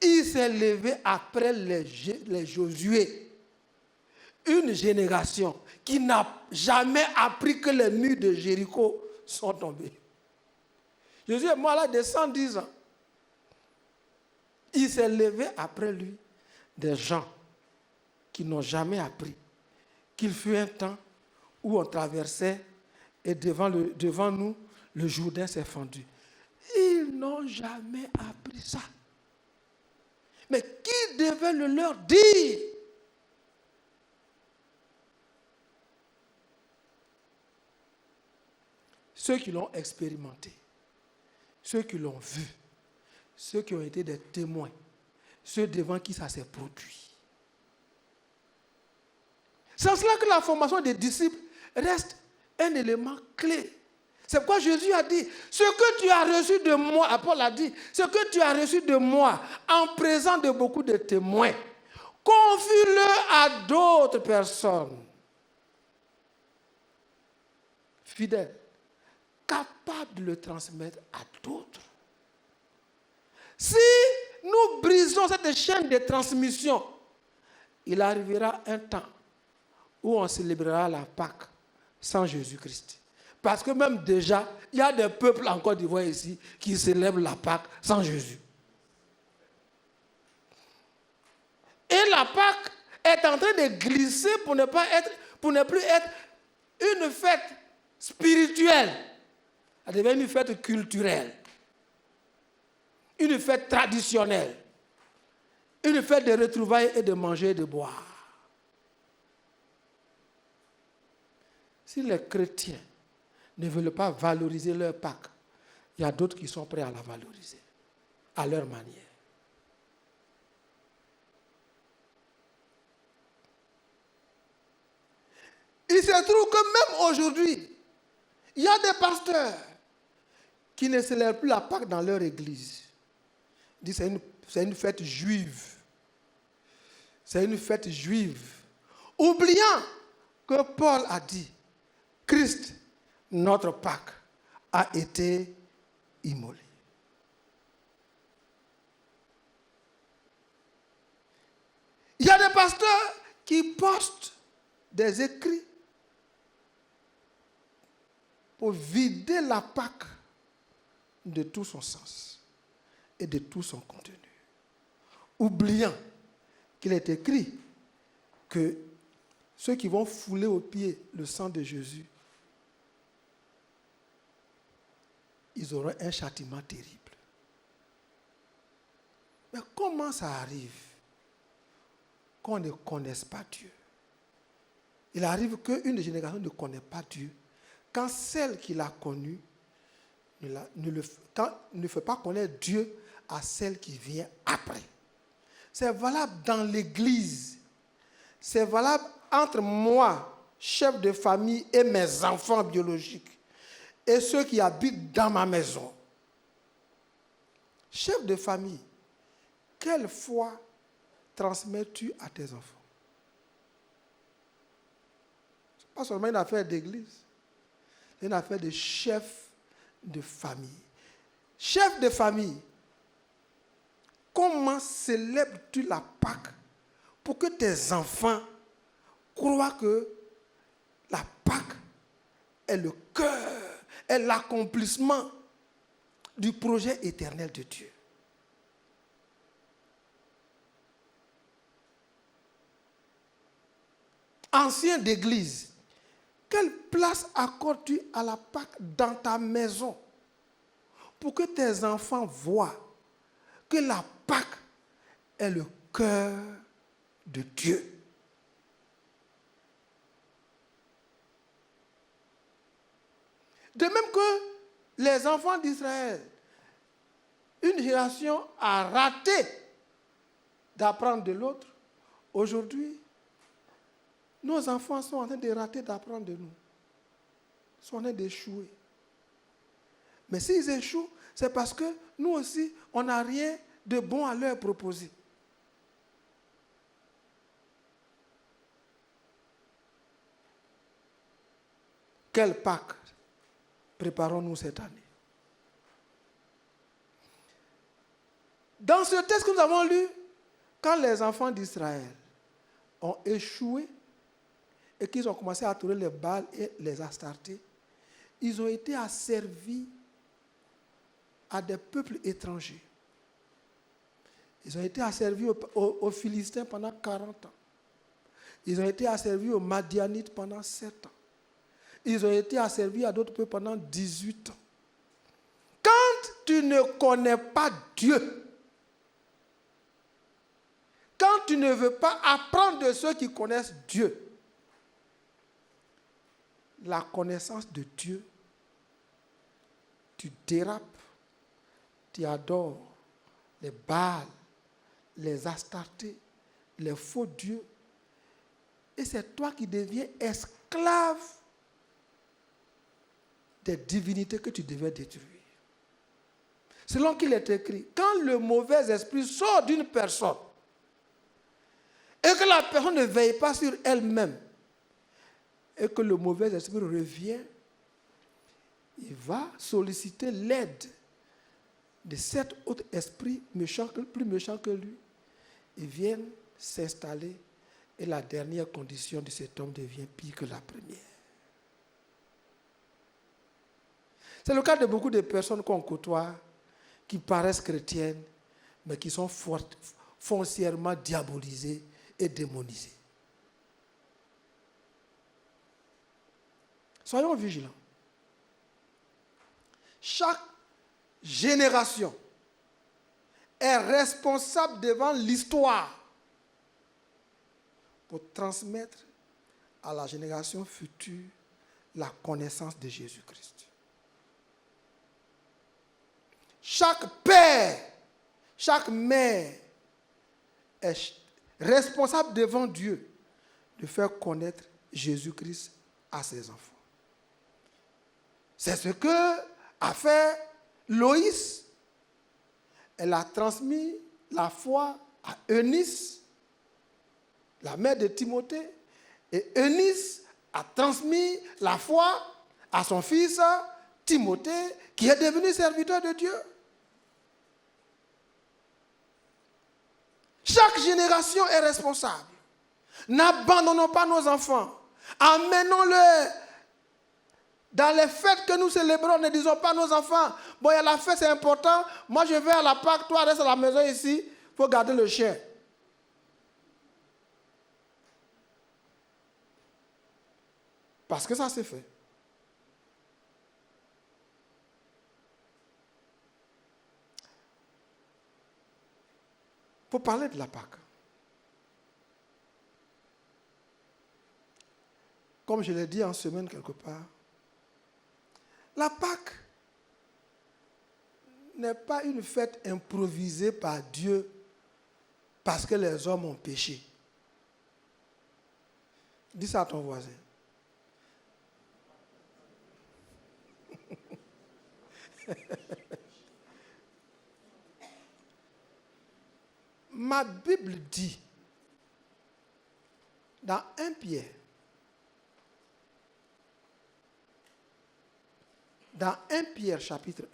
Il s'est levé après les Josué, une génération qui n'a jamais appris que les murs de Jéricho sont tombés. Josué est mort là de 110 ans. Il s'est levé après lui des gens qui n'ont jamais appris qu'il fut un temps où on traversait et devant nous, le Jourdain s'est fendu. Ils n'ont jamais appris ça. Mais qui de devait le leur dire. Ceux qui l'ont expérimenté, ceux qui l'ont vu, ceux qui ont été des témoins, ceux devant qui ça s'est produit. C'est en cela que la formation des disciples reste un élément clé. C'est pourquoi Jésus a dit, ce que tu as reçu de moi, Paul a dit, ce que tu as reçu de moi, en présence de beaucoup de témoins, confie-le à d'autres personnes. Fidèles, capables de le transmettre à d'autres. Si nous brisons cette chaîne de transmission, il arrivera un temps où on célébrera la Pâque sans Jésus-Christ. Parce que même déjà, il y a des peuples en Côte d'Ivoire ici qui célèbrent la Pâque sans Jésus. Et la Pâque est en train de glisser pour ne plus être une fête spirituelle. Elle devient une fête culturelle, une fête traditionnelle, une fête de retrouvailles et de manger et de boire. Si les chrétiens ne veulent pas valoriser leur Pâque, il y a d'autres qui sont prêts à la valoriser, à leur manière. Il se trouve que même aujourd'hui, il y a des pasteurs qui ne célèbrent plus la Pâque dans leur église. Ils disent c'est une fête juive. C'est une fête juive. Oubliant que Paul a dit, Christ, notre Pâque, a été immolé. Il y a des pasteurs qui postent des écrits pour vider la Pâque de tout son sens et de tout son contenu. Oubliant qu'il est écrit que ceux qui vont fouler aux pieds le sang de Jésus, ils auront un châtiment terrible. Mais comment ça arrive qu'on ne connaisse pas Dieu? Il arrive qu'une génération ne connaît pas Dieu quand celle qui l'a connu ne fait pas connaître Dieu à celle qui vient après. C'est valable dans l'église. C'est valable entre moi, chef de famille, et mes enfants biologiques, et ceux qui habitent dans ma maison. Chef de famille, quelle foi transmets-tu à tes enfants? Ce n'est pas seulement une affaire d'église, c'est une affaire de chef de famille. Chef de famille, comment célèbres-tu la Pâque pour que tes enfants croient que la Pâque est le cœur, est l'accomplissement du projet éternel de Dieu? Ancien d'église, quelle place accordes-tu à la Pâque dans ta maison pour que tes enfants voient que la Pâque est le cœur de Dieu? De même que les enfants d'Israël, une génération a raté d'apprendre de l'autre. Aujourd'hui, nos enfants sont en train de rater d'apprendre de nous. Ils sont en train d'échouer. Mais s'ils échouent, c'est parce que nous aussi, on n'a rien de bon à leur proposer. Quelle Pâque préparons-nous cette année? Dans ce texte que nous avons lu, quand les enfants d'Israël ont échoué et qu'ils ont commencé à tourner les Baals et les Astartés, ils ont été asservis à des peuples étrangers. Ils ont été asservis aux Philistins pendant 40 ans. Ils ont été asservis aux Madianites pendant 7 ans. Ils ont été asservis à d'autres peuples pendant 18 ans. Quand tu ne connais pas Dieu, quand tu ne veux pas apprendre de ceux qui connaissent Dieu, la connaissance de Dieu, tu dérapes, tu adores les Baals, les Astartés, les faux dieux, et c'est toi qui deviens esclave des divinités que tu devais détruire. Selon qu'il est écrit, quand le mauvais esprit sort d'une personne et que la personne ne veille pas sur elle-même et que le mauvais esprit revient, il va solliciter l'aide de 7 autres esprits plus méchants que lui. Ils viennent s'installer et la dernière condition de cet homme devient pire que la première. C'est le cas de beaucoup de personnes qu'on côtoie qui paraissent chrétiennes, mais qui sont foncièrement diabolisées et démonisées. Soyons vigilants. Chaque génération est responsable devant l'histoire pour transmettre à la génération future la connaissance de Jésus-Christ. Chaque père, chaque mère est responsable devant Dieu de faire connaître Jésus-Christ à ses enfants. C'est ce que a fait Loïs. Elle a transmis la foi à Eunice, la mère de Timothée, et Eunice a transmis la foi à son fils Timothée, qui est devenu serviteur de Dieu. Chaque génération est responsable. N'abandonnons pas nos enfants. Emmenons-les dans les fêtes que nous célébrons. Ne disons pas à nos enfants, bon, il y a la fête, c'est important. Moi, je vais à la Pâque, toi, reste à la maison ici. Il faut garder le chien. Parce que ça s'est fait. Pour parler de la Pâque. Comme je l'ai dit en semaine quelque part, la Pâque n'est pas une fête improvisée par Dieu parce que les hommes ont péché. Dis ça à ton voisin. Ma Bible dit, dans 1 Pierre, chapitre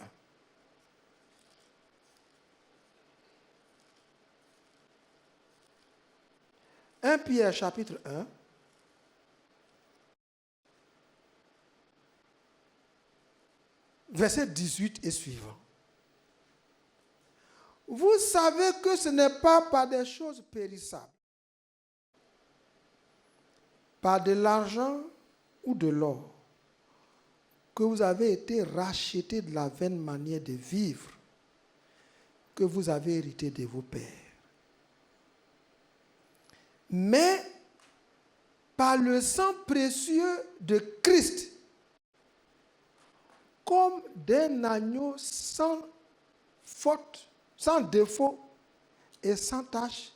1. 1 Pierre chapitre 1, verset 18 et suivant. Vous savez que ce n'est pas par des choses périssables, par de l'argent ou de l'or, que vous avez été rachetés de la vaine manière de vivre que vous avez hérité de vos pères, mais par le sang précieux de Christ, comme d'un agneau sans faute, sans défaut et sans tache,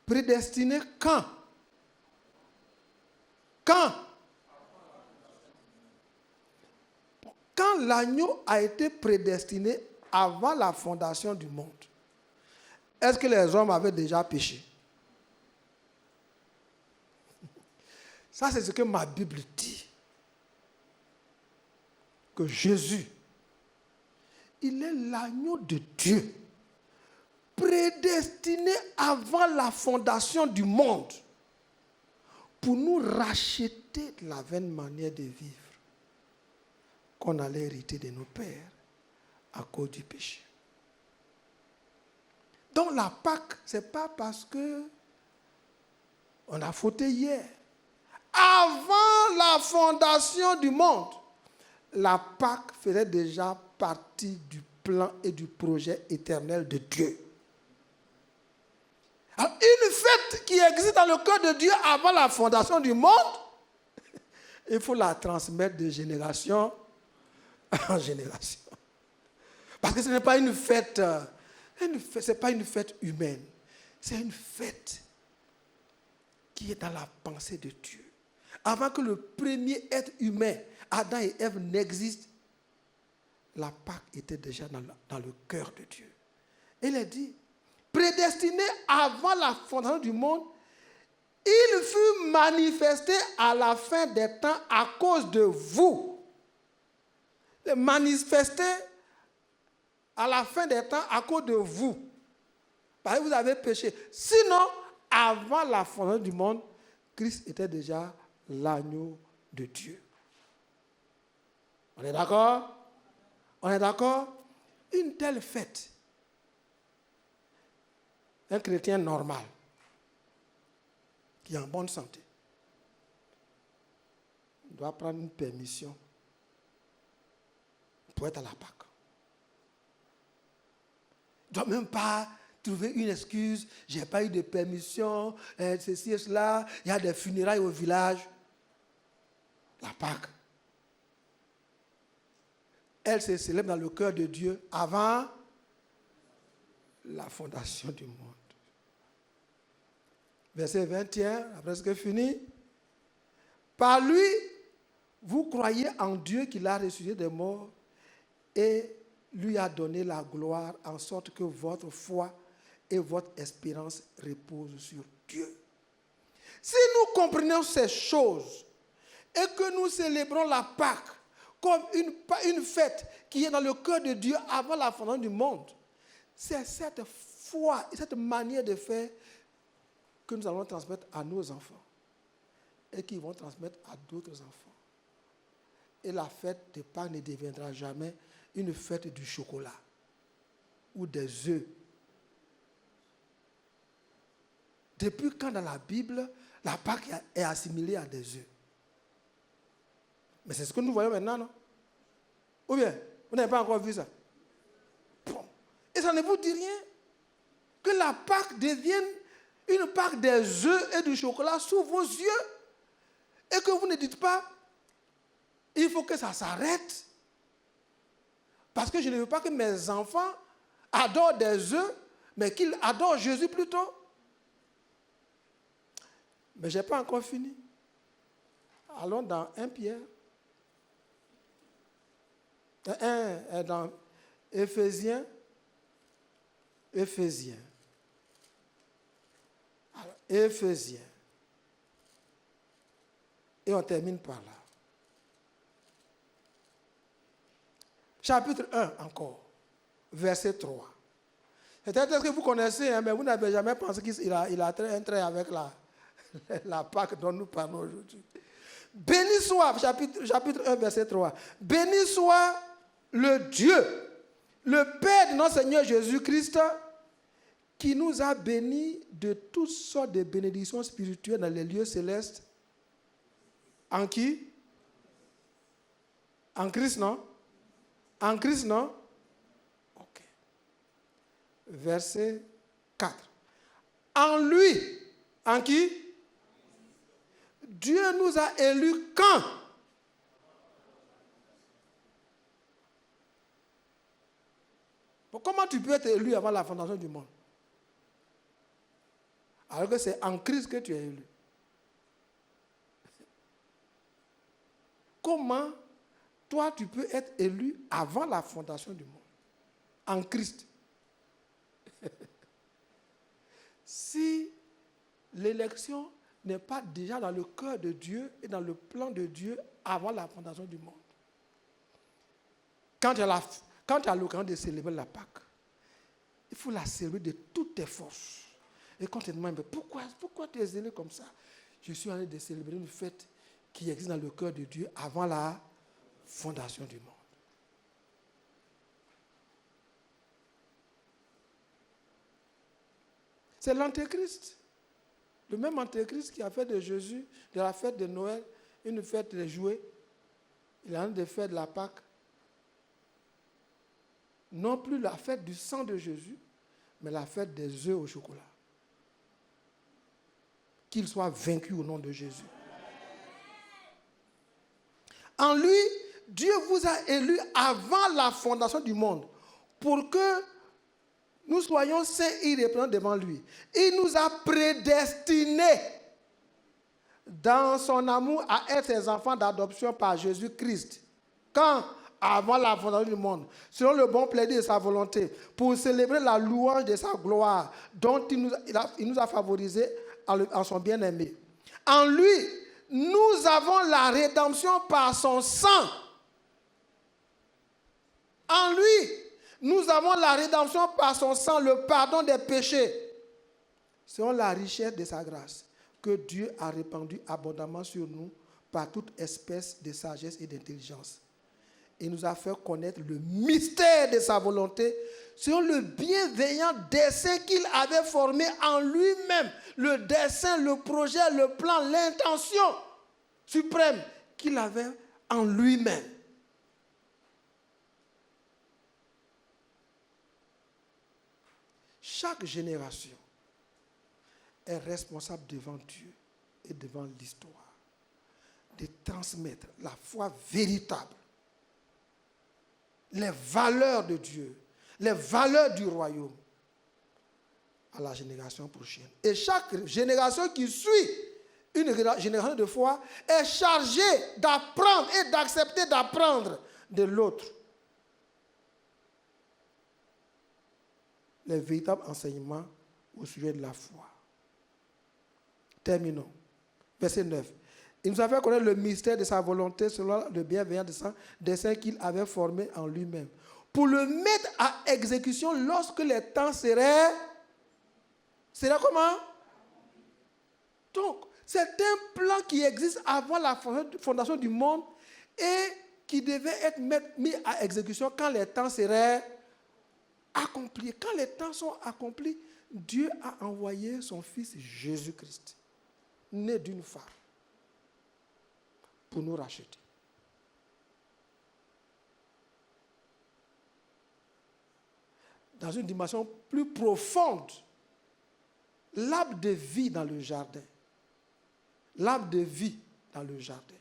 prédestiné quand? Quand l'agneau a été prédestiné avant la fondation du monde, est-ce que les hommes avaient déjà péché? Ça, c'est ce que ma Bible dit. Que Jésus, il est l'agneau de Dieu, prédestiné avant la fondation du monde, pour nous racheter de la vaine manière de vivre qu'on allait hériter de nos pères à cause du péché. Donc la Pâque, ce n'est pas parce que on a fauté hier. Avant la fondation du monde, la Pâque faisait déjà partie du plan et du projet éternel de Dieu. Alors, une fête qui existe dans le cœur de Dieu avant la fondation du monde, il faut la transmettre de génération en génération. Parce que ce n'est pas une fête, c'est pas une fête humaine. C'est une fête qui est dans la pensée de Dieu. Avant que le premier être humain, Adam et Ève, n'existent, la Pâque était déjà dans le cœur de Dieu. Il a dit, prédestiné avant la fondation du monde, il fut manifesté à la fin des temps à cause de vous. Manifesté à la fin des temps à cause de vous. Parce que vous avez péché. Sinon, avant la fondation du monde, Christ était déjà l'agneau de Dieu. On est d'accord? On est d'accord? Une telle fête, un chrétien normal, qui est en bonne santé, doit prendre une permission pour être à la Pâque. Il ne doit même pas trouver une excuse. Je n'ai pas eu de permission, ceci et cela. Il y a des funérailles au village. La Pâque, elle se célèbre dans le cœur de Dieu avant la fondation du monde. Verset 21, presque fini. Par lui, vous croyez en Dieu qui l'a ressuscité des morts et lui a donné la gloire en sorte que votre foi et votre espérance reposent sur Dieu. Si nous comprenons ces choses et que nous célébrons la Pâque comme une fête qui est dans le cœur de Dieu avant la fondation du monde, c'est cette foi et cette manière de faire que nous allons transmettre à nos enfants et qu'ils vont transmettre à d'autres enfants. Et la fête de Pâques ne deviendra jamais une fête du chocolat ou des œufs. Depuis quand dans la Bible, la Pâque est assimilée à des œufs? Mais c'est ce que nous voyons maintenant, non? Ou bien, vous n'avez pas encore vu ça? Bon. Et ça ne vous dit rien que la Pâque devienne une Pâque des œufs et du chocolat sous vos yeux et que vous ne dites pas, il faut que ça s'arrête parce que je ne veux pas que mes enfants adorent des œufs, mais qu'ils adorent Jésus plutôt. Mais je n'ai pas encore fini. Allons dans 1 Pierre. Dans Éphésiens. Alors, Éphésiens. Et on termine par là. Chapitre 1 encore, verset 3. C'est-à-dire que vous connaissez, hein, mais vous n'avez jamais pensé qu'il a un trait avec la Pâque dont nous parlons aujourd'hui. Béni soit, chapitre 1, verset 3. Béni soit le Dieu, le Père de notre Seigneur Jésus-Christ, qui nous a bénis de toutes sortes de bénédictions spirituelles dans les lieux célestes. En qui? En Christ, non? En Christ, non? Ok. Verset 4. En lui, en qui? Dieu nous a élus quand? Comment tu peux être élu avant la fondation du monde? Alors que c'est en Christ que tu es élu. Comment toi tu peux être élu avant la fondation du monde? En Christ. Si l'élection n'est pas déjà dans le cœur de Dieu et dans le plan de Dieu avant la fondation du monde. Quand tu as l'occasion de célébrer la Pâque, il faut la célébrer de toutes tes forces. Et quand tu te demandes, pourquoi tu es zélé comme ça? Je suis en train de célébrer une fête qui existe dans le cœur de Dieu avant la fondation du monde. C'est l'Antéchrist. Le même Antéchrist qui a fait de Jésus, de la fête de Noël, une fête de jouets. Il a en train de faire de la Pâque. Non plus la fête du sang de Jésus, mais la fête des œufs au chocolat. qu'il soit vaincu au nom de Jésus. En lui, Dieu vous a élus avant la fondation du monde pour que nous soyons saints et irrépréhensibles devant lui. Il nous a prédestinés dans son amour à être ses enfants d'adoption par Jésus-Christ. Quand? Avant la fondation du monde, selon le bon plaisir de sa volonté, pour célébrer la louange de sa gloire, dont il nous a favorisés en son bien-aimé. En lui, nous avons la rédemption par son sang. En lui, nous avons la rédemption par son sang, le pardon des péchés, selon la richesse de sa grâce, que Dieu a répandue abondamment sur nous par toute espèce de sagesse et d'intelligence. Il nous a fait connaître le mystère de sa volonté selon le bienveillant dessein qu'il avait formé en lui-même. Le dessein, le projet, le plan, l'intention suprême qu'il avait en lui-même. Chaque génération est responsable devant Dieu et devant l'histoire de transmettre la foi véritable, les valeurs de Dieu, les valeurs du royaume à la génération prochaine. Et chaque génération qui suit une génération de foi est chargée d'apprendre et d'accepter d'apprendre de l'autre les véritables enseignements au sujet de la foi. Terminons. Verset 9. Il nous a fait connaître le mystère de sa volonté selon le bienveillant dessein qu'il avait formé en lui-même, pour le mettre à exécution lorsque les temps seraient comment? Donc, c'est un plan qui existe avant la fondation du monde et qui devait être mis à exécution quand les temps seraient accomplis. Quand les temps sont accomplis, Dieu a envoyé son Fils Jésus-Christ, né d'une femme, pour nous racheter. Dans une dimension plus profonde, l'arbre de vie dans le jardin, l'arbre de vie dans le jardin,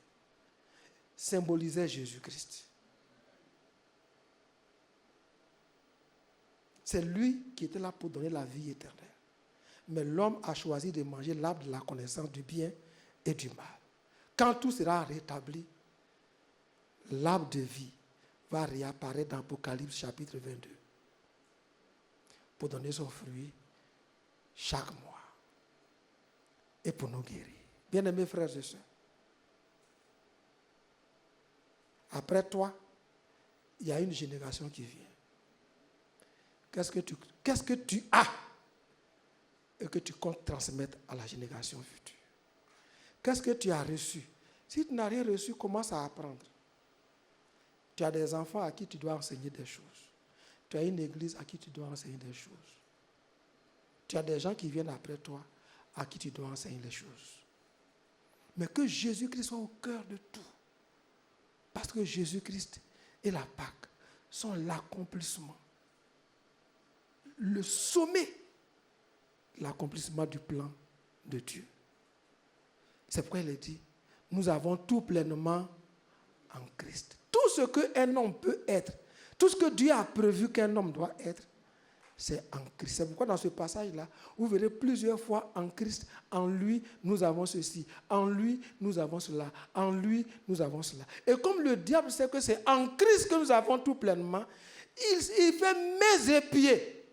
symbolisait Jésus-Christ. C'est lui qui était là pour donner la vie éternelle. Mais l'homme a choisi de manger l'arbre de la connaissance du bien et du mal. Quand tout sera rétabli, l'arbre de vie va réapparaître dans Apocalypse chapitre 22 pour donner son fruit chaque mois et pour nous guérir. Bien-aimés frères et sœurs, après toi, il y a une génération qui vient. Qu'est-ce que tu as et que tu comptes transmettre à la génération future? Qu'est-ce que tu as reçu? Si tu n'as rien reçu, commence à apprendre. Tu as des enfants à qui tu dois enseigner des choses. Tu as une église à qui tu dois enseigner des choses. Tu as des gens qui viennent après toi à qui tu dois enseigner les choses. Mais que Jésus-Christ soit au cœur de tout. Parce que Jésus-Christ et la Pâque sont l'accomplissement, le sommet, l'accomplissement du plan de Dieu. C'est pourquoi il est dit, nous avons tout pleinement en Christ. Tout ce qu'un homme peut être, tout ce que Dieu a prévu qu'un homme doit être, c'est en Christ. C'est pourquoi dans ce passage-là, vous verrez plusieurs fois en Christ, en lui, nous avons ceci, en lui, nous avons cela, en lui, nous avons cela. Et comme le diable sait que c'est en Christ que nous avons tout pleinement, il fait mains et pieds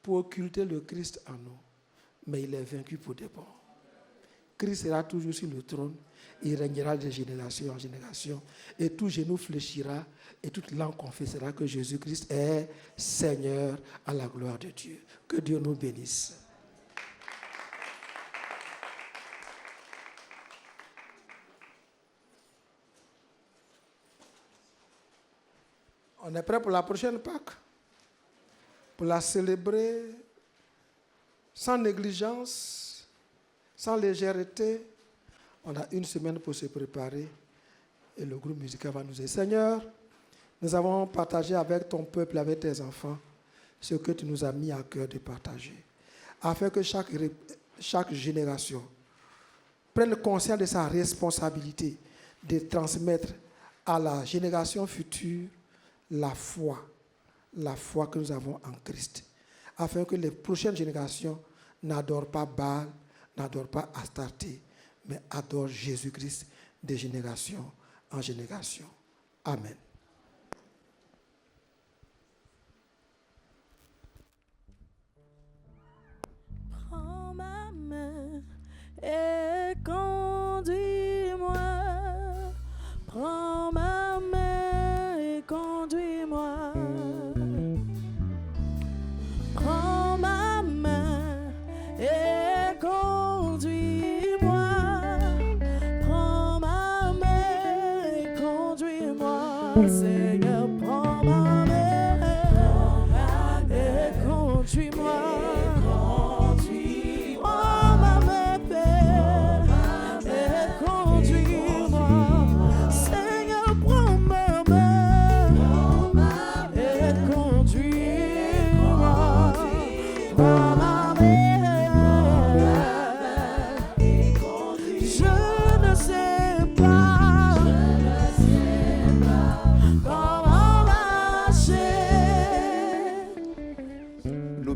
pour occulter le Christ en nous. Mais il est vaincu pour des bons. Christ sera toujours sur le trône. Il régnera de génération en génération. Et tout genou fléchira et toute langue confessera que Jésus-Christ est Seigneur à la gloire de Dieu. Que Dieu nous bénisse. On est prêt pour la prochaine Pâque? Pour la célébrer sans négligence, sans légèreté. On a une semaine pour se préparer et le groupe musical va nous dire, Seigneur, nous avons partagé avec ton peuple, avec tes enfants, ce que tu nous as mis à cœur de partager, afin que chaque génération prenne conscience de sa responsabilité de transmettre à la génération future la foi que nous avons en Christ, afin que les prochaines générations n'adorent pas Baal, n'adorent pas Astarté, mais adorent Jésus-Christ de génération en génération. Amen. Prends ma main et conduis-moi. Prends ma main et conduis-moi. Prends ma main et conduis-moi. Prends ma main et conduis-moi. Seigneur, prends ma main et conduis-moi.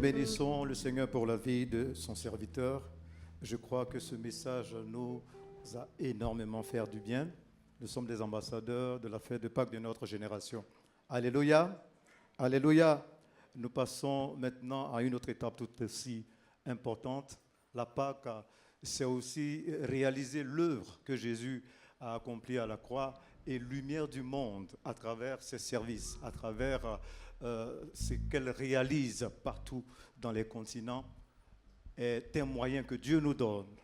Bénissons le Seigneur pour la vie de son serviteur. Je crois que ce message nous a énormément fait du bien. Nous sommes des ambassadeurs de la fête de Pâques de notre génération. Alléluia, alléluia. Nous passons maintenant à une autre étape tout aussi importante. La Pâques, c'est aussi réaliser l'œuvre que Jésus a accomplie à la croix et lumière du monde à travers ses services, à travers ce qu'elle réalise partout dans les continents, est un moyen que Dieu nous donne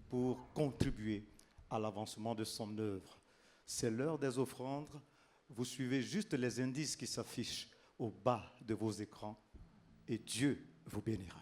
pour contribuer à l'avancement de son œuvre. C'est l'heure des offrandes. Vous suivez juste les indices qui s'affichent au bas de vos écrans et Dieu vous bénira.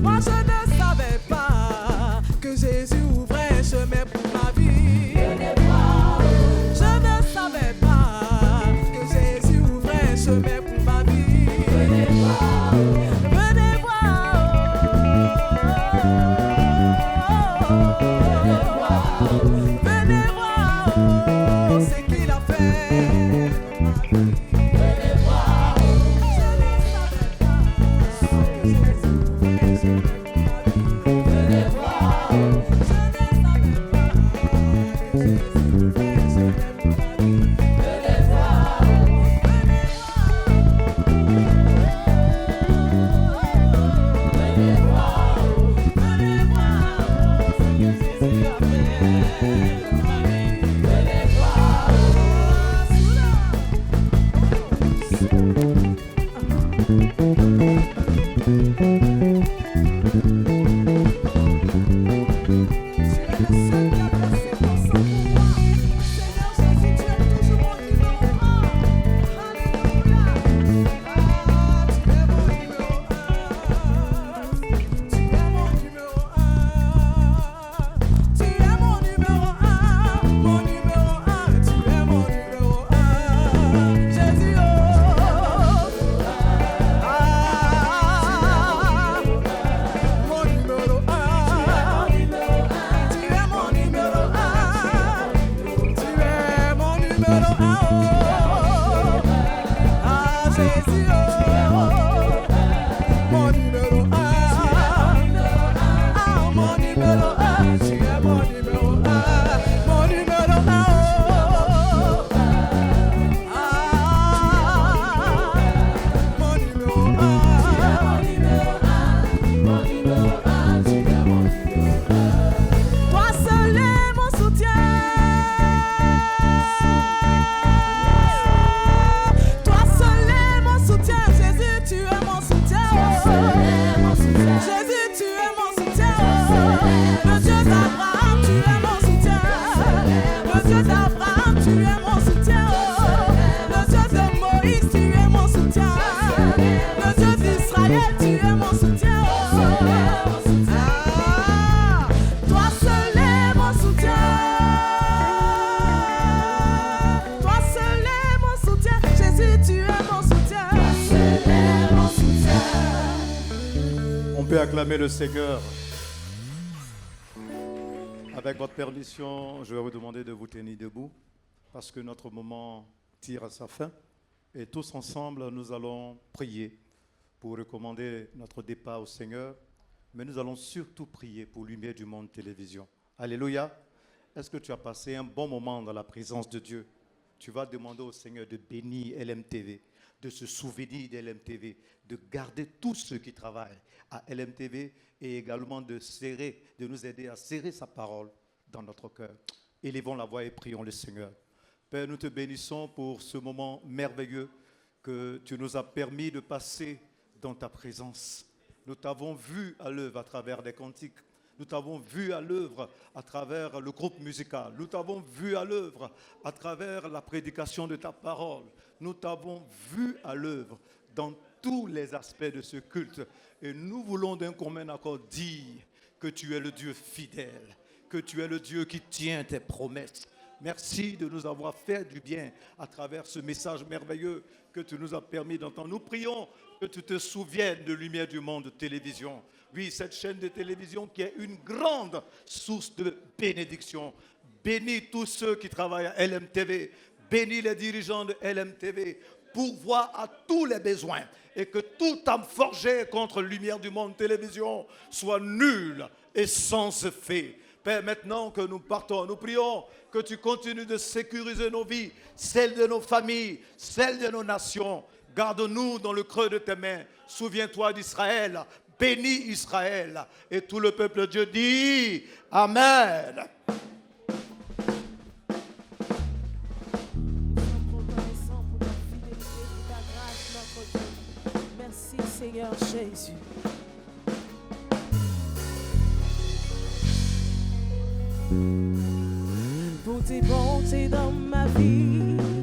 Moi je ne savais pas On peut acclamer le Seigneur. Avec votre permission, je vais vous demander de vous tenir debout parce que notre moment tire à sa fin. Et tous ensemble, nous allons prier pour recommander notre départ au Seigneur. Mais nous allons surtout prier pour Lumière du Monde Télévision. Alléluia. Est-ce que tu as passé un bon moment dans la présence de Dieu? Tu vas demander au Seigneur de bénir LMTV, de se souvenir d'LMTV, de garder tous ceux qui travaillent à LMTV et également de nous aider à serrer sa parole dans notre cœur. Élevons la voix et prions le Seigneur. Père, nous te bénissons pour ce moment merveilleux que tu nous as permis de passer dans ta présence. Nous t'avons vu à l'œuvre à travers des cantiques. Nous t'avons vu à l'œuvre à travers le groupe musical. Nous t'avons vu à l'œuvre à travers la prédication de ta parole. Nous t'avons vu à l'œuvre dans tous les aspects de ce culte. Et nous voulons d'un commun accord dire que tu es le Dieu fidèle, que tu es le Dieu qui tient tes promesses. Merci de nous avoir fait du bien à travers ce message merveilleux que tu nous as permis d'entendre. Nous prions que tu te souviennes de Lumière du Monde Télévision. Oui, cette chaîne de télévision qui est une grande source de bénédiction. Bénis tous ceux qui travaillent à LMTV. Bénis les dirigeants de LMTV. Pourvois à tous les besoins. Et que toute âme forgée contre Lumière du Monde Télévision soit nulle et sans effet. Père, maintenant que nous partons, nous prions que tu continues de sécuriser nos vies, celles de nos familles, celles de nos nations. Garde-nous dans le creux de tes mains. Souviens-toi d'Israël. Bénis Israël. Et tout le peuple de Dieu dit Amen. Merci Seigneur Jésus. Pour tes bontés dans ma vie.